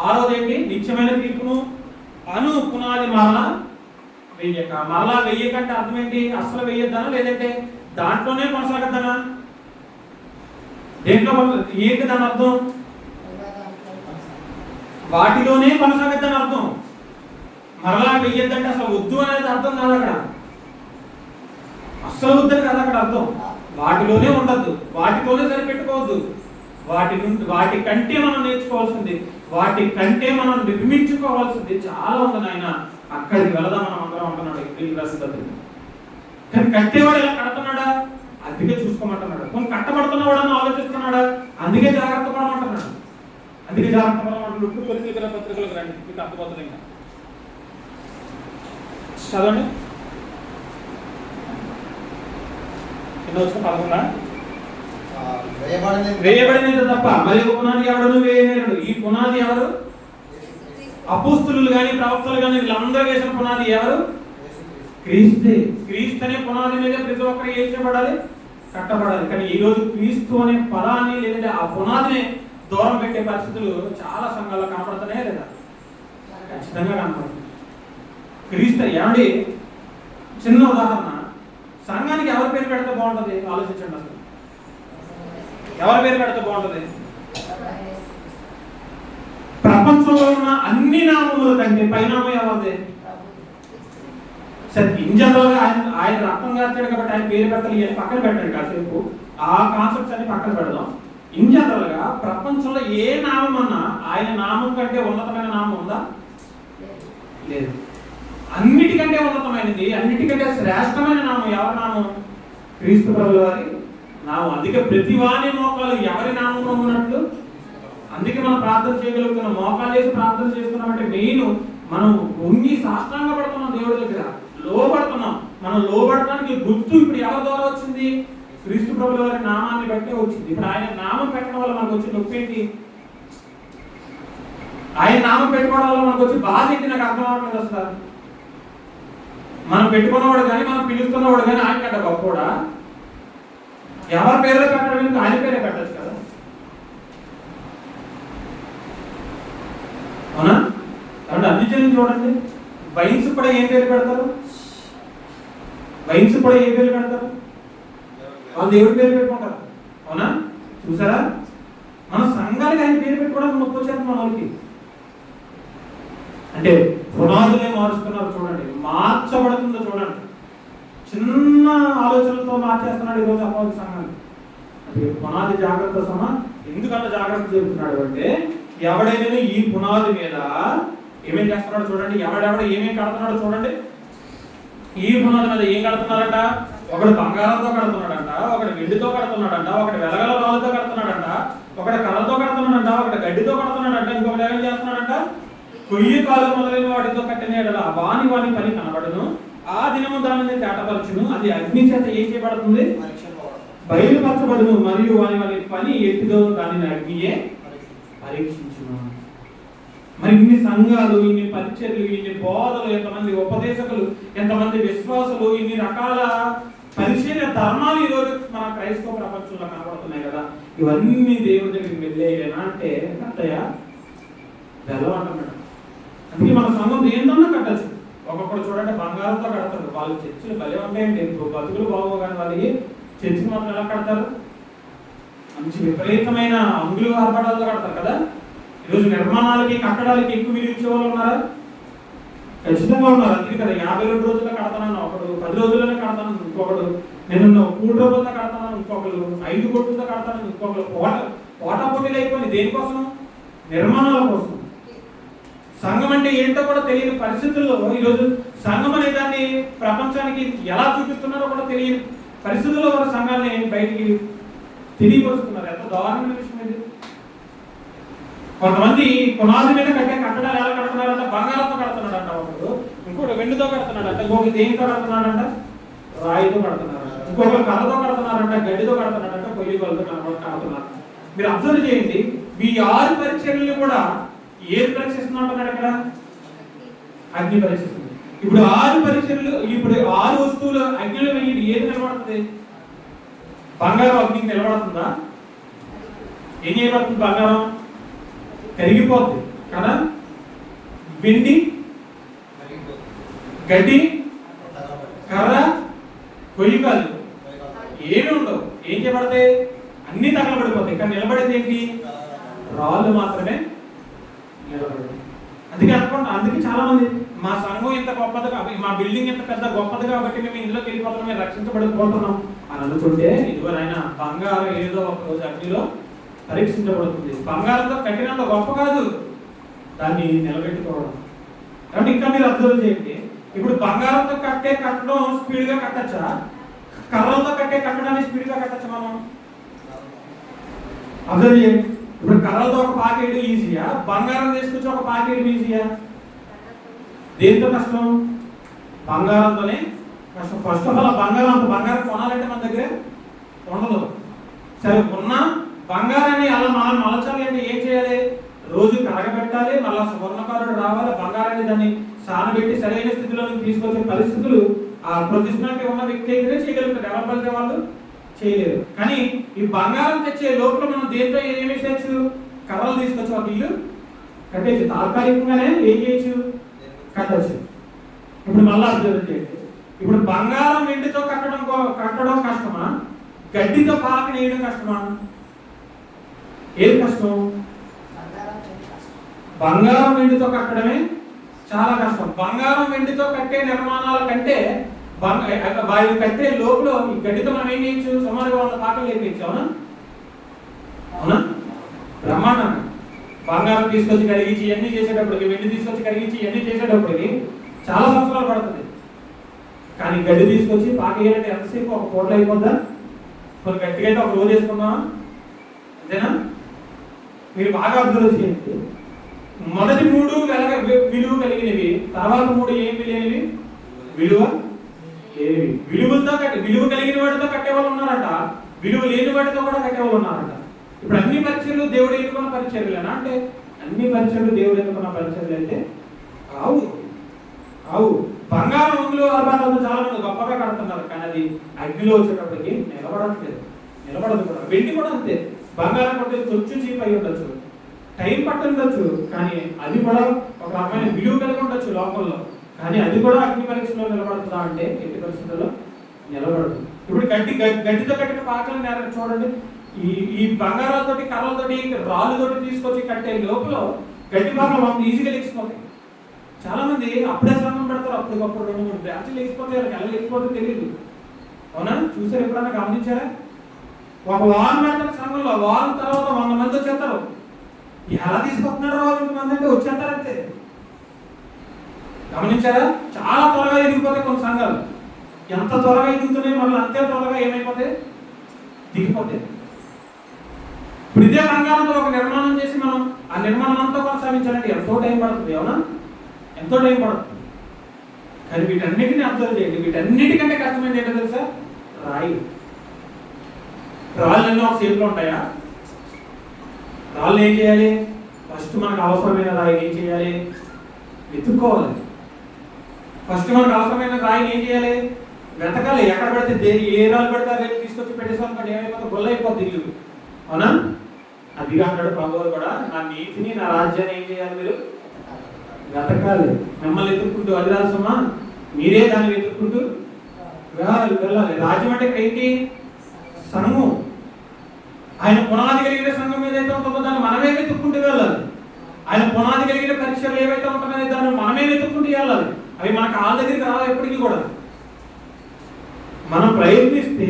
6వది ఏంటి? నిత్యమైన తీర్పును అను పునాది మరలా వెయ్యక. మరలా వెయ్యకంటే అర్థం ఏంటి? అస్సలు వెయ్యొద్దనా లేదంటే దాంట్లోనే కొనసాగద్దనా? దేంట్లో ఏంటి దాని అర్థం? వాటిలోనే కొనసాగద్దని అర్థం. మరలా వెయ్యొద్దంటే అసలు వద్దు అనేది అర్థం కాదు అక్కడ. అస్సలు వద్దని కదా అక్కడ అర్థం. వాటిలోనే ఉండద్దు, వాటితోనే సరిపెట్టుకోవద్దు. వాటి కంటే మనం నేర్చుకోవాల్సింది, వాటి కంటే మనం నిర్మించుకోవాల్సింది చాలా ఉంది నాయన. అక్కడికి వెళదాం మనం అందరం అంటున్నాడు ఏప్రిల్ రాసిన పత్రిక. కానీ కట్టేవాడు ఎలా కడుతున్నాడా? అందుకే చూసుకోమంటున్నాడు. కొన్ని కట్టబడుతున్నవాడని ఆలోచిస్తున్నాడా? అందుకే జాగ్రత్త పడమంటున్నాడు. ఇప్పుడు కొరింథీయుల పత్రికలకు రండి, మీకు అర్థమవుతుంది. ఇంకా చదవండి. ఎన్నో వచ్చిన 11. వేయబడినది తప్ప మరి పునాది ఎవడను వేయలేడు. ఈ పునాది ఎవరు? అపోస్తులు గాని ప్రవక్తలు గాని వీళ్ళందరూ వేసిన పునాది ఎవరు? క్రీస్తే. క్రీస్తు అనే పునాది మీద ప్రతి ఒక్కరు ఏం చేయబడాలి? కట్టబడాలి. కానీ ఈ రోజు క్రీస్తు అనే పదాన్ని లేదంటే ఆ పునాదిని దూరం పెట్టే పరిస్థితులు చాలా సంఘాల్లో కనపడుతున్నాయా లేదా? ఖచ్చితంగా కనపడుతుంది. క్రీస్తు ఏమండి, చిన్న ఉదాహరణ, సంఘానికి ఎవరి పేరు పెడితే బాగుంటుంది ఆలోచించండి. అసలు ఎవరి పేరు పెడితే బాగుంటుంది? ప్రపంచంలో ఉన్న అన్ని నామముల కంటే పైనామం ఎవరిది? సరే, ఇంజనరల్ గా ఆయన రక్తం కార్చాడు కాబట్టి ఆయన పేరు పెట్టాలి అని పక్కన పెట్టండి. కాసేపు ఆ కాన్సెప్ట్స్ అన్ని పక్కన పెడదాం. ఇన్ జనరల్ గా ప్రపంచంలో ఏ నామం అన్నా ఆయన నామం కంటే ఉన్నతమైన నామం ఉందా? లేదు. అన్నిటికంటే ఉన్నతమైనది, అన్నిటికంటే శ్రేష్టమైన నామం ఎవరి నామం? క్రీస్తు ప్రభువు వారి నామం. అందుకే ప్రతి వాని మోకాలు ఎవరి నామం ఉన్నట్లు. అందుకే మనం ప్రార్థన చేయగలుగుతున్నాం. మోకాలు చేసి ప్రార్థన చేస్తున్నామంటే మెయిన్ మనం వంగి సాష్టాంగ పడుతున్నాం, దేవుడి దగ్గర లోబడుతున్నాం. మనం లోబడటానికి గుర్తు ఇప్పుడు ఎవరి ద్వారా వచ్చింది? క్రీస్తు ప్రభువు వారి నామాన్ని బట్టే వచ్చింది. ఇప్పుడు ఆయన నామం పెట్టడం వల్ల మనకు వచ్చే నొప్పి ఏంటి? ఆయన నామం పెట్టుకోవడం వల్ల మనకు వచ్చి బాధ ఏంటి? నాకు అర్థం అవ్వట్లేదు అసలు. మనం పెట్టుకున్నవాడు కానీ మనం పిలుస్తున్నవాడు కానీ ఆయన కంటే గొప్పవాడా? ఎవరి పేరులో పెట్టడం ఎందుకు? ఆయన పేరే పెట్టచ్చు కదా. అవునా? కాబట్టి అన్ని జనం చూడండి, వైన్స్ కూడా ఏం పేరు పెడతారు? వైన్స్ కూడా ఏం పేరు పెడతారు? వాళ్ళు దేవుడి పేరు పెట్టుకుంటారు. అవునా? చూసారా? మన సంఘానికి ఆయన పేరు పెట్టుకోవడానికి నొప్పి వచ్చారు మన వాళ్ళకి. అంటే పునాదులే మారుస్తున్నారు చూడండి, మార్చబడుతుందో చూడండి. చిన్న ఆలోచనలతో మార్చేస్తున్నాడు ఈరోజు అపోస్తల సంఘాన్ని. అంటే పునాది జాగ్రత్త ఎందుకంత జాగ్రత్త చెబుతున్నాడు అంటే, ఎవడైనా ఈ పునాది మీద ఏమేం చేస్తున్నాడు చూడండి. ఎవడెవడ ఏమేం కడుతున్నాడు చూడండి. ఈ పునాది మీద ఏం కడుతున్నారంట? ఒకడు బంగారంతో కడుతున్నాడంట, ఒకడు వెండితో కడుతున్నాడంట, ఒకటి వెలగల రాళ్ళతో కడుతున్నాడంట, ఒకటి కర్రతో కడుతున్నాడంట, ఒకటి గడ్డితో కడుతున్నాడంట, ఇంకొకటి ఏం చేస్తున్నాడంట? కొయ్యి కాలు మొదలైన వాటితో కట్టిన ఎడల వాని పని కనబడును, ఆ దినము దానిని తేటపరచును, అది అగ్ని చేత ఏం చేయబడుతుంది? బయలుపరచబడును, మరియు వాని పని ఎట్టిదో దానిని అగ్నియే పరీక్షించును. మరి ఇన్ని సంఘాలు, ఇన్ని పరిచర్లు, ఇన్ని బోధలు, ఎంతమంది ఉపదేశకులు, ఎంతమంది విశ్వాసులు, ఇన్ని రకాల పరిచర్య ధర్మాలు ఈరోజు మన క్రైస్తవ ప్రపంచంలో కనబడుతున్నాయి కదా. ఇవన్నీ దేవుడి దగ్గరికి వెళ్ళేనా అంటే కట్టయా వెళ్ళమంటున్నాడు. అందుకే మన సంఘం ఏందన్నా కట్టచ్చు. ఒక్కొక్కడు చూడండి బంగారంతో కడతాడు. వాళ్ళు చర్చిలు భలే ఉంటాయండి, బతుకులు బాగోగానే వాళ్ళకి చర్చిలు మాత్రం ఎలా కడతారు? మంచి విపరీతమైన అంగులు ఆర్భటాలతో కడతారు కదా. ఈరోజు నిర్మాణాలకి కట్టడాలకి ఎక్కువ విలువించే వాళ్ళు ఉన్నారా? ఖచ్చితంగా ఉన్నారు. అందుకే కదా 52 రోజుల్లో కడతానన్నా, ఒకడు 10 రోజుల్లోనే కడతాను ఇంకొకడు నేను కూల్ రూపంతో కడతాను, ఇంకొకరు 5 కోట్లతో కడతాను, ఇంకొకరు పోటా పోటీలు అయిపోయి దేనికోసం? నిర్మాణాల కోసం. సంఘం అంటే ఏంటో కూడా తెలియని పరిస్థితుల్లో ఈరోజు సంఘం అనే దాన్ని ప్రపంచానికి ఎలా చూపిస్తున్నారో కూడా తెలియని పరిస్థితుల్లో వారు సంఘాన్ని బయటికి తెలియపరుస్తున్నారు. ఎంత దారుణమైన విషయం ఇది. కొంతమంది పునాది మీద కట్టే కట్టడాలు ఎలా కడుతున్నారంట? బంగారంతో కడుతున్నాడంట, ఒకడు ఇంకోటి వెండితో కడుతున్నాడంట, ఇంకొకటి దేనితో కడుతున్నాడంట? రాయితో కడుతున్నారంట, ఇంకొకరు కర్రతో కడుతున్నారంట, గడ్డితో కడుతున్నాడంట, పొయ్యి గొల్లతో కడుతున్నారు. మీరు అబ్జర్వ్ చేయండి, ఈ 6 పరిచర్యలు కూడా ఏది పరీక్షిస్తున్నా అంటున్నాడు ఇక్కడ? అగ్ని పరీక్షిస్తుంది. ఇప్పుడు 6 పరిచర్యలు, ఇప్పుడు 6 వస్తువులు అగ్నిలో వెయ్యి ఏది నిలబడుతుంది? బంగారం అగ్నికి నిలబడుతుందా? ఏం చేయబడుతుంది? బంగారం కరిగిపోతుంది కదా. వెండి, గడ్డి, కర్ర, కొయ్యకాలు ఏమి ఉండవు. ఏం చేయబడతాయి? అన్ని తగలబడిపోతాయి. కానీ నిలబడేది ఏంటి? రాళ్ళు మాత్రమే నిలబడదు. అందుకే చాలా మంది మా సంఘం ఇంత గొప్పది, మా బిల్డింగ్ ఇంత పెద్ద గొప్పది కాబట్టి మేము ఇందులోకి వెళ్ళిపోతున్నాం, మేము రక్షించబడిపోతున్నాం అని అనుకుంటే ఇదిగో ఆయన బంగారం ఏదో ఒక రోజు అగ్నిలో పరీక్షించబడుతుంది. బంగారంతో కట్టినంత గొప్ప కాదు దాన్ని నిలబెట్టుకోవడం. కాబట్టి ఇంకా మీరు అబ్జర్వ్ చేయండి, ఇప్పుడు బంగారంతో కట్టడం స్పీడ్గా కట్టచ్చా? కర్రలతో కట్టడాన్ని స్పీడ్గా కట్టచ్చా? మనం అబ్జర్వ్ చేయండి. ఇప్పుడు కర్రలతో ఒక పాకేయడం ఈజీయా? బంగారం తీసుకొచ్చి ఒక పాకేయడం ఈజీయా? దేంతో కష్టం? బంగారంతోనే కష్టం. ఫస్ట్ ఆఫ్ ఆల్ బంగారం కొనాలంటే మన దగ్గర ఉండదు. సరే ఉన్న బంగారాన్ని అలా మనం మలచాలి అంటే ఏం చేయాలి? రోజు కరగబెట్టాలి, మళ్ళా సువర్ణకారుడు రావాలి, బంగారాన్ని దాన్ని సానబెట్టి సరైన స్థితిలోకి తీసుకొచ్చే పరిస్థితులు ఆ ప్రొఫెషనాలిటీ ఉన్న వ్యక్తి అయితేనే చేయగలుగుతారు. డెవలప్ అయితే వాళ్ళు చేయలేరు. కానీ ఈ బంగారం తెచ్చే లోపల మనం దేంతో ఏమి చేయొచ్చు? కర్రలు తీసుకొచ్చి ఒక ఇల్లు కట్టేయచ్చు. తాత్కాలికంగానే ఏం చేయొచ్చు? కట్టచ్చు. ఇప్పుడు మళ్ళీ అబ్జర్వ్ చేయండి, ఇప్పుడు బంగారం వెండితో కట్టడం కష్టమా? గడ్డితో పాకని వేయడం కష్టమా? ఏది కష్టం? బంగారం వెండితో కట్టడమే చాలా కష్టం. బంగారం వెండితో కట్టే నిర్మాణాల కంటే వారి కట్టే లోపల ఈ గడ్డితో మనం ఏం చేయొచ్చు? సుమారుగా 100 పాకలు లేపేయచ్చు. అవునా? బ్రహ్మాండంగా బంగారం తీసుకొచ్చి కరిగించి ఇవన్నీ చేసేటప్పటికి, వెండి తీసుకొచ్చి కరిగించి ఇవన్నీ చేసేటప్పటికి చాలా సంవత్సరాలు పడుతుంది. కానీ గడ్డి తీసుకొచ్చి పాక వేయాలంటే ఎంతసేపు? ఒక పూటలో అయిపోద్దా? కొన్ని గట్టిగా అయితే ఒక రోజు వేసుకుందామా? అంతేనా? మీరు బాగా అబ్జర్వ్ చేయండి, మొదటి 3 విలువ కలిగినవి, తర్వాత 3 ఏమి లేనివి? విలువ లేనివి. విలువ కలిగిన వాటితో కట్టేవాళ్ళు ఉన్నారట, విలువ లేని వాటితో కూడా కట్టేవాళ్ళు ఉన్నారట. ఇప్పుడు అన్ని పరీక్షలు దేవుడు ఎన్నుకున్న పరీక్షలేనా అంటే? అన్ని పరీక్షలు దేవుడు ఎన్నుకున్న పరీక్షలు అయితే కావు. బంగారం అందులో ఆభరణాలు చాలా మంది గొప్పగా కడుతున్నారు, కానీ అది అగ్నిలో వచ్చేటప్పటికి నిలబడదు కూడా. వెండి కూడా అంతే. బంగారం కొట్టే కొంచెం చీప్ అయి ఉండొచ్చు, టైం పట్టుండొచ్చు, కానీ అది కూడా ఒక రకమైన విలువ కలిగి ఉండొచ్చు లోపల్లో, కానీ అది కూడా అగ్ని పరీక్షలో నిలబడుతుందా అంటే ఎట్టి పరిస్థితుల్లో నిలబడదు. ఇప్పుడు గడ్డితో కట్టిన పాకలు చూడండి, ఈ బంగారాలతోటి, కర్రలతోటి, రాళ్ళతోటి తీసుకొచ్చి కట్టే లోపల గడ్డి పాకలు మనం ఈజీగా లేచిపోతాయి. చాలా మంది అప్పుడే సంఘం పెడతారు, అప్పటికప్పుడు 2-3 బ్యాచ్లు లేచిపోతాయి, వాళ్ళకి ఎలా లేచిపోతే తెలియదు. అవునా? చూసారు? ఎప్పుడన్నా గమనించారా? ఒక వారం పెడతారు సంఘంలో, వారం తర్వాత 100 మంది వచ్చేస్తారు. ఎలా తీసుకొస్తున్నారో 100 మంది అంటే వచ్చేస్తారు అంతే. గమనించారా? చాలా త్వరగా ఎదిగిపోతాయి కొన్ని సంఘాలు. ఎంత త్వరగా ఎదుగుతున్నాయి మళ్ళీ అంతే త్వరగా ఏమైపోతాయి? దిగిపోతాయి. ఇప్పుడు ఇదే బంగారంతో ఒక నిర్మాణం చేసి మనం ఆ నిర్మాణం అంతా కొనసాగించాలంటే ఎంతో టైం పడుతుంది. అవునా? ఎంతో టైం పడుతుంది. కానీ వీటన్నిటిని అబ్జర్వ్ చేయండి, వీటన్నిటికంటే కష్టమైనది ఏంటో తెలుసా? రాళ్ళన్నీ ఒక షేప్లో ఉంటాయా? రాళ్ళు ఏం చేయాలి? ఫస్ట్ మనకు అవసరమైన రాయిని ఏం చేయాలి? వెతుక్కోవాలి. ఫస్ట్ మనకు అవసరమైన రాయిని ఏం చేయాలి? వెతకాలి. ఎక్కడ పడితే ఏ రాళ్ళు పడితే రేపు తీసుకొచ్చి పెట్టేసాం ఏమైపోతే గొల్ల అయిపోద్ది ఇల్లు. అవునా? అదిగా అన్నాడు ప్రభువు కూడా, నా నీతిని, నా రాజ్యాన్ని ఏం చేయాలి? మీరు వెతకాలి. మిమ్మల్ని వెతుక్కుంటూ, అది రాసమ్మా మీరే దాన్ని వెతుక్కుంటూ వెళ్ళాలి. రాజ్యం అంటే ఇక్కడ ఏంటి? సంఘం. ఆయన పునాది కలిగిన సంఘం ఏదైతే ఉంటుందో దాన్ని మనమే వెతుక్కుంటూ వెళ్ళాలి. ఆయన పునాది కలిగిన పరీక్షలు ఏవైతే ఉంటున్నాయో దాన్ని మనమే వెతుక్కుంటూ వెళ్ళాలి. అవి మన కాళ్ళ దగ్గరికి రావాలి ఎప్పటికీ కూడా. మనం ప్రయత్నిస్తే,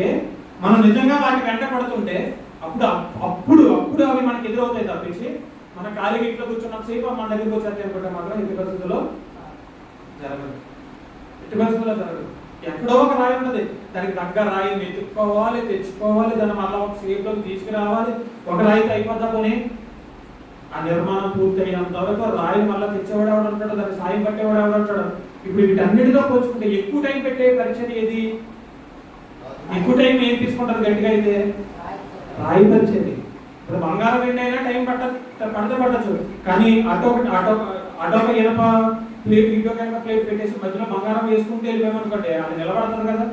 మనం నిజంగా వాటి వెంట పడుతుంటే అప్పుడు అప్పుడు అప్పుడు అవి మనకి ఎదురవుతాయి తప్పించి మన ఖాళీ ఇంట్లో కూర్చున్నంతసేపు మన దగ్గరికి వచ్చేది అనుకుంటే మాత్రం ఎట్టి పరిస్థితుల్లో జరగదు. ఎట్టి పరిస్థితుల్లో జరగదు. ఎక్కడో ఒక రాయి ఉంటుంది, దానికి తగ్గ రాయిని వెతుక్కోవాలి, తెచ్చుకోవాలి, దాన్ని మళ్ళీ ఒక షేప్లోకి తీసుకురావాలి. ఒక రాయితో అయిపోతా పోనీ ఆ నిర్మాణం పూర్తి అయ్యేంత వరకు రాయిని మళ్ళీ తెచ్చేవాడు ఎవడు ఉంటాడు, దాన్ని సాయం పట్టేవాడు ఎవడు ఉంటాడు. ఇప్పుడు వీటన్నిటితో పోల్చుకుంటే ఎక్కువ టైం పెట్టే పరీక్ష ఏది? ఎక్కువ టైం ఏం తీసుకుంటారు గట్టిగా అయితే? రాయి పరీక్షది. ఇప్పుడు బంగారం వెండి అయినా టైం పడచ్చు, కానీ అటొక ఇనప ప్లేట్ ఇటొక ఇనప ప్లేట్ పెట్టేసి మధ్యలో బంగారం వేసుకుంటే వెళ్ళిపోయామనుకోండి, అది నిలబడుతుంది కదా,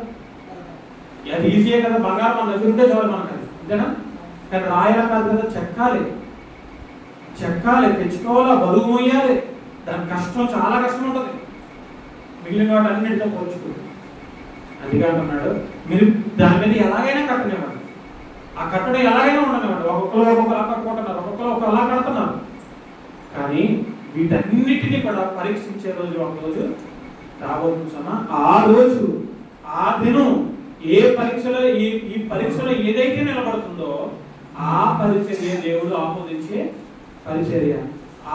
అది ఈజీయే కదా. బంగారం మన దగ్గర ఉంటే చాలు మనకు, అంతేనా? కానీ రాయలా కాదు కదా, చెక్కాలి, తెచ్చుకోవాలా, బరువు మోయాలి, దాని కష్టం చాలా కష్టం ఉంటుంది మిగిలిన వాటి అన్నింటితో పోల్చుకుంటే. అందుకే అంటున్నాడు మీరు దాని మీద ఎలాగైనా కట్టనివ్వండి, ఆ కట్టడం ఎలాగైనా ఉండనివ్వండి. ఒక్కొక్కరు కట్టుకుంటున్నారు, ఒక్కొక్కరు ఒకలా కడుతున్నారు, కానీ వీటన్నిటినీ కూడా పరీక్షించే రోజు ఒక రోజు రాబోతున్నా. ఆ రోజు, ఆ దినం ఏ పరీక్షలో ఈ పరీక్షలో ఏదైతే నిలబడుతుందో ఆ పరిచర్య దేవుడు ఆమోదించే పరిచర్య.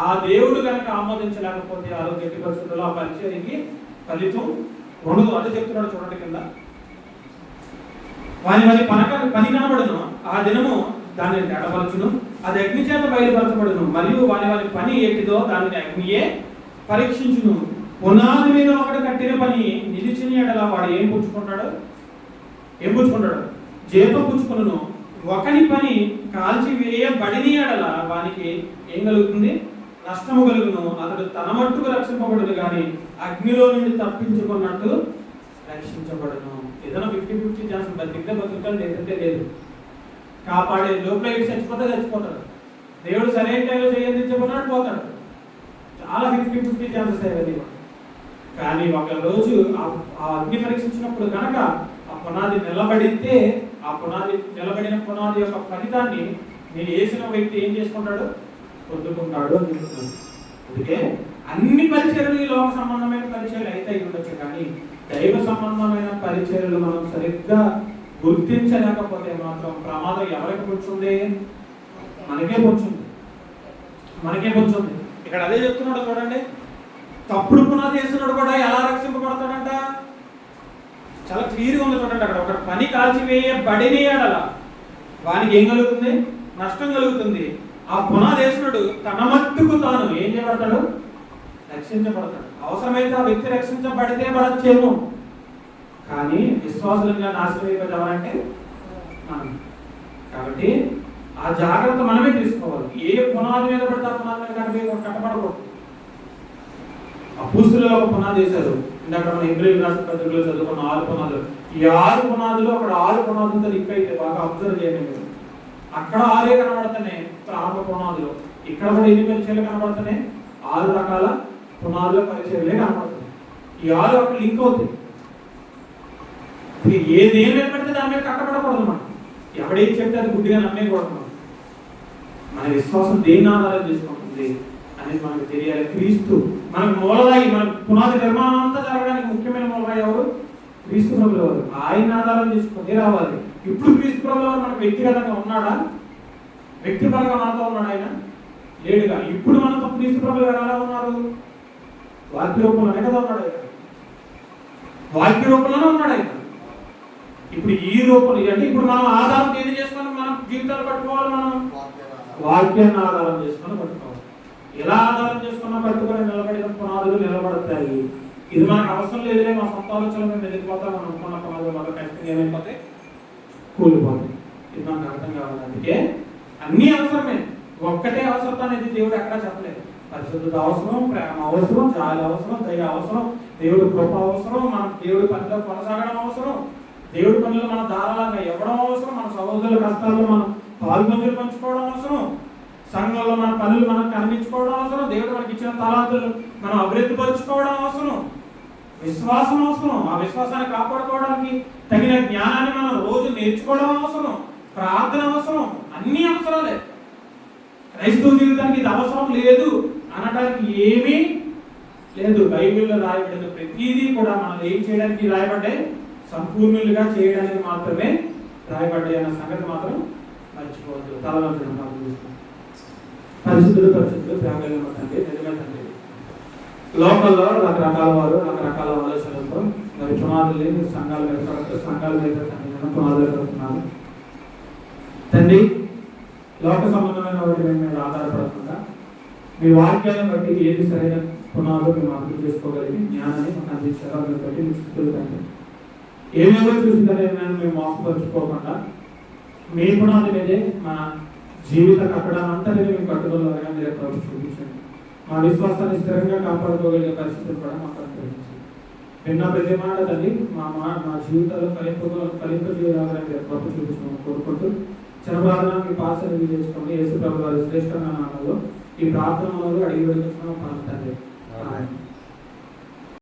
ఆ దేవుడు కనుక ఆమోదించలేకపోతే ఆ రోజు ఎట్టి పరిస్థితుల్లో ఆ పరిచర్యకి ఫలితం ఉండదు. అదే చెప్తున్నాడు చూడండి కింద. వాని పని కనబడును, ఆ దినము దానిని తేటపరచును, అది అగ్ని చేత బయలుపరచబడును, మరియు వాని పని ఏంటిదో దానిని అగ్నియే పరీక్షించును. పునాది మీద ఒకటి కట్టిన పని నిలిచిన ఎడల వాడు ఏం పుచ్చుకుంటాడు? జీతం పుచ్చుకును. ఒకని పని కాల్చి వేయబడిన ఎడల వానికి ఏం కలుగుతుంది? నష్టము కలుగును. అతడు తన మట్టుకు రక్షింపబడును, కానీ అగ్నిలో నుండి తప్పించుకున్నట్టు రక్షించబడును. ఏదైనా 50-50 ఛాన్స్, బతికితే బతుకుతాడు, లేదంటే లేదు. కాపాడే లోపల ఇటు చచ్చిపోతాడు. దేవుడు సరైన టైంలో చేయించుకున్నాడు, పోతాడు. చాలా 50-50 ఛాన్సెస్ అయ్యేది. కానీ ఒక రోజు ఆ అగ్ని పరీక్షించినప్పుడు కనుక ఆ పునాది నిలబడితే, ఆ నిలబడిన పునాది యొక్క ఫలితాన్ని నేను వేసిన వ్యక్తి ఏం చేసుకుంటాడు? పొందుకుంటాడు అని చెప్తున్నాడు. అందుకే అన్ని పరిచర్యలు ఈ లోక సంబంధమైన పరిచర్యలు అయితే ఉండొచ్చు, కానీ దైవ సంబంధమైన పరిచర్యలు మనం సరిగ్గా గుర్తించలేకపోతే మాత్రం ప్రమాదం ఎవరికి పొందుతుంది? మనకే పొందుతుంది. ఇక్కడ అదే చెప్తున్నాడు చూడండి. తప్పుడు పునాది వేస్తున్నాడు కూడా ఎలా రక్షింపబడతాడంట? చాలా క్లియర్గా ఉంది చూడండి. అక్కడ ఒక పని కాల్చివేయబడిన ఎడల వానికి ఏం కలుగుతుంది? నష్టం కలుగుతుంది. ఆ పునాది వేస్తున్నాడు తన మట్టుకు తాను ఏం చేయబడతాడు? రక్షించబడతాడు. అవసరమైతే ఆ వ్యక్తి రక్షించబడితే పడచ్చేమో, కానీ విశ్వాసులుగా నాశనం అయిపోతామంటే మనం. కాబట్టి ఆ జాగ్రత్త మనమే తీసుకోవాలి. ఏ పునాది మీద పడితే ఆ పునాది మీద కట్టబడకూడదు. అపోస్తులు ఒక పునాది వేశారు. ఇందాక మనం హెబ్రీయులకు రాసిన పత్రికలో చదువుకున్న 6 పునాదులు. ఈ 6 పునాదులు అక్కడ 6 పునాదులతో లింక్ అయితే బాగా అబ్జర్వ్ చేయండి. అక్కడ 6 కనబడుతున్నాయి ప్రారంభ పునాదులు, ఇక్కడ కూడా ఎన్ని పరిచయాలు కనబడుతున్నాయి? 6 రకాల పునాదుల పరిచయాలే కనబడుతున్నాయి. ఈ 6 అక్కడ లింక్ అవుతాయి. ఏదేం మీద పెడితే దాని మీద కట్టబడకూడదు. మనం ఎవడేం చెప్తే అది గుడ్డిగా నమ్మేయకూడదు. మన విశ్వాసం దేని ఆధారం చేసుకుంటుంది అనేది మనకు తెలియాలి. క్రీస్తు మనకు మూలరాయి, మన పునాది నిర్మాణం అంతా జరగడానికి ముఖ్యమైన మూలరాయి ఎవరు? క్రీస్తు ప్రభువు వారు. ఆయన ఆధారం చేసుకుని రావాలి. ఇప్పుడు క్రీస్తు ప్రభువు వారు మనకు వ్యక్తిగతంగా ఉన్నాడా? వ్యక్తిపరంగా మనతో ఉన్నాడు ఆయన? లేడుగా. ఇప్పుడు మనతో క్రీస్తు ప్రభువు గారు ఎలా ఉన్నారు? వాక్య రూపంలోనే కదా ఉన్నాడు ఆయన. వాక్య రూపంలోనే ఉన్నాడు ఆయన. ఇప్పుడు ఈ రూపంలో అంటే ఇప్పుడు మనం ఆధారం ఏది చేసుకొని మనం జీవితాలు పట్టుకోవాలి? మనం వాక్యాన్ని ఆధారం చేసుకొని పట్టుకోవాలి. ఎలా ఆధారం చేసుకున్నా పట్టుకొని నిలబడిన పునాదులు నిలబడతాయి. ఇది మనకు అవసరం లేదులే, మా సొంత ఆలోచనలు మేము ఎదిగిపోతాం, మనం అనుకున్న పునాదులు మనకు ఖచ్చితంగా ఏమైపోతాయి? కూలిపోతాయి. ఇది మనకు అర్థం కావాలి. అందుకే అన్నీ అవసరమే, ఒక్కటే అవసరం అనేది దేవుడు ఎక్కడా చెప్పలేదు. పరిశుద్ధత అవసరం, ప్రేమ అవసరం, జాలి అవసరం, దయ అవసరం, దేవుడి కృప అవసరం, మన దేవుడి పనిలో కొనసాగడం అవసరం, దేవుడి పనులు మన ధారాళంగా ఇవ్వడం అవసరం, మన సహోదరుల కష్టాల్లో మనం పాల్గొంజలు పంచుకోవడం అవసరం, సంఘంలో మన పనులు మనం కనిపించుకోవడం అవసరం, దేవుడు మనకి ఇచ్చిన తలాంతులు మనం అభివృద్ధి పరుచుకోవడం అవసరం, విశ్వాసం అవసరం, ఆ విశ్వాసాన్ని కాపాడుకోవడానికి తగిన జ్ఞానాన్ని మనం రోజు నేర్చుకోవడం అవసరం, ప్రార్థన అవసరం. అన్ని అవసరాలే. క్రైస్తవ జీవితానికి ఇది అవసరం లేదు అనడానికి ఏమీ లేదు. బైబిల్లో రాయబడిన ప్రతిదీ కూడా మనం ఏం చేయడానికి రాయబడ్డాయి? సంపూర్ణులుగా చేయడానికి మాత్రమే రాయబడ్డాయి అన్న సంగతి మాత్రం మర్చిపోవద్దు. తలవంచడం పరిశుద్ధులు త్యాగలిగిన తండ్రి, నిజమే తండ్రి. లోకల్లో రకరకాల వారు రకరకాల ఆలోచనలతో మరి పునాదులు లేని సంఘాల మీద పునాదులు పెడుతున్నారు తండ్రి. లోక సంబంధమైన వాటి మీద ఆధారపడకుండా మీ వాక్యాలను బట్టి ఏది సరైన పునాదులు మేము అర్థం చేసుకోగలిగి జ్ఞానాన్ని మాకు అందించారో దాన్ని బట్టి మీకు స్తుతులు తండ్రి. ఏమేమో చూసిందనే మేము మోసపరుచుకోకుండా మీ పునాది మీదే మన జీవిత కట్టడాన్ని అంతనే మేము కట్టుదలగా మీరు ప్రభు చూపించండి. మా విశ్వాసాన్ని స్థిరంగా కాపాడుకోగలిగే పరిస్థితులు కూడా మాకు అనుగ్రహించండి. విన్న ప్రతి మాట తండ్రి మా జీవితాల్లో ఫలింపజేయాలని మీరు ప్రభు చూపించమని కోరుకుంటూ చిన్న ప్రార్థనకి పాసని చేసుకోండి. యేసు ప్రభు వారి శ్రేష్టమైన నామంలో ఈ ప్రార్థనలో అడిగి వెళ్తున్నాం తండ్రి.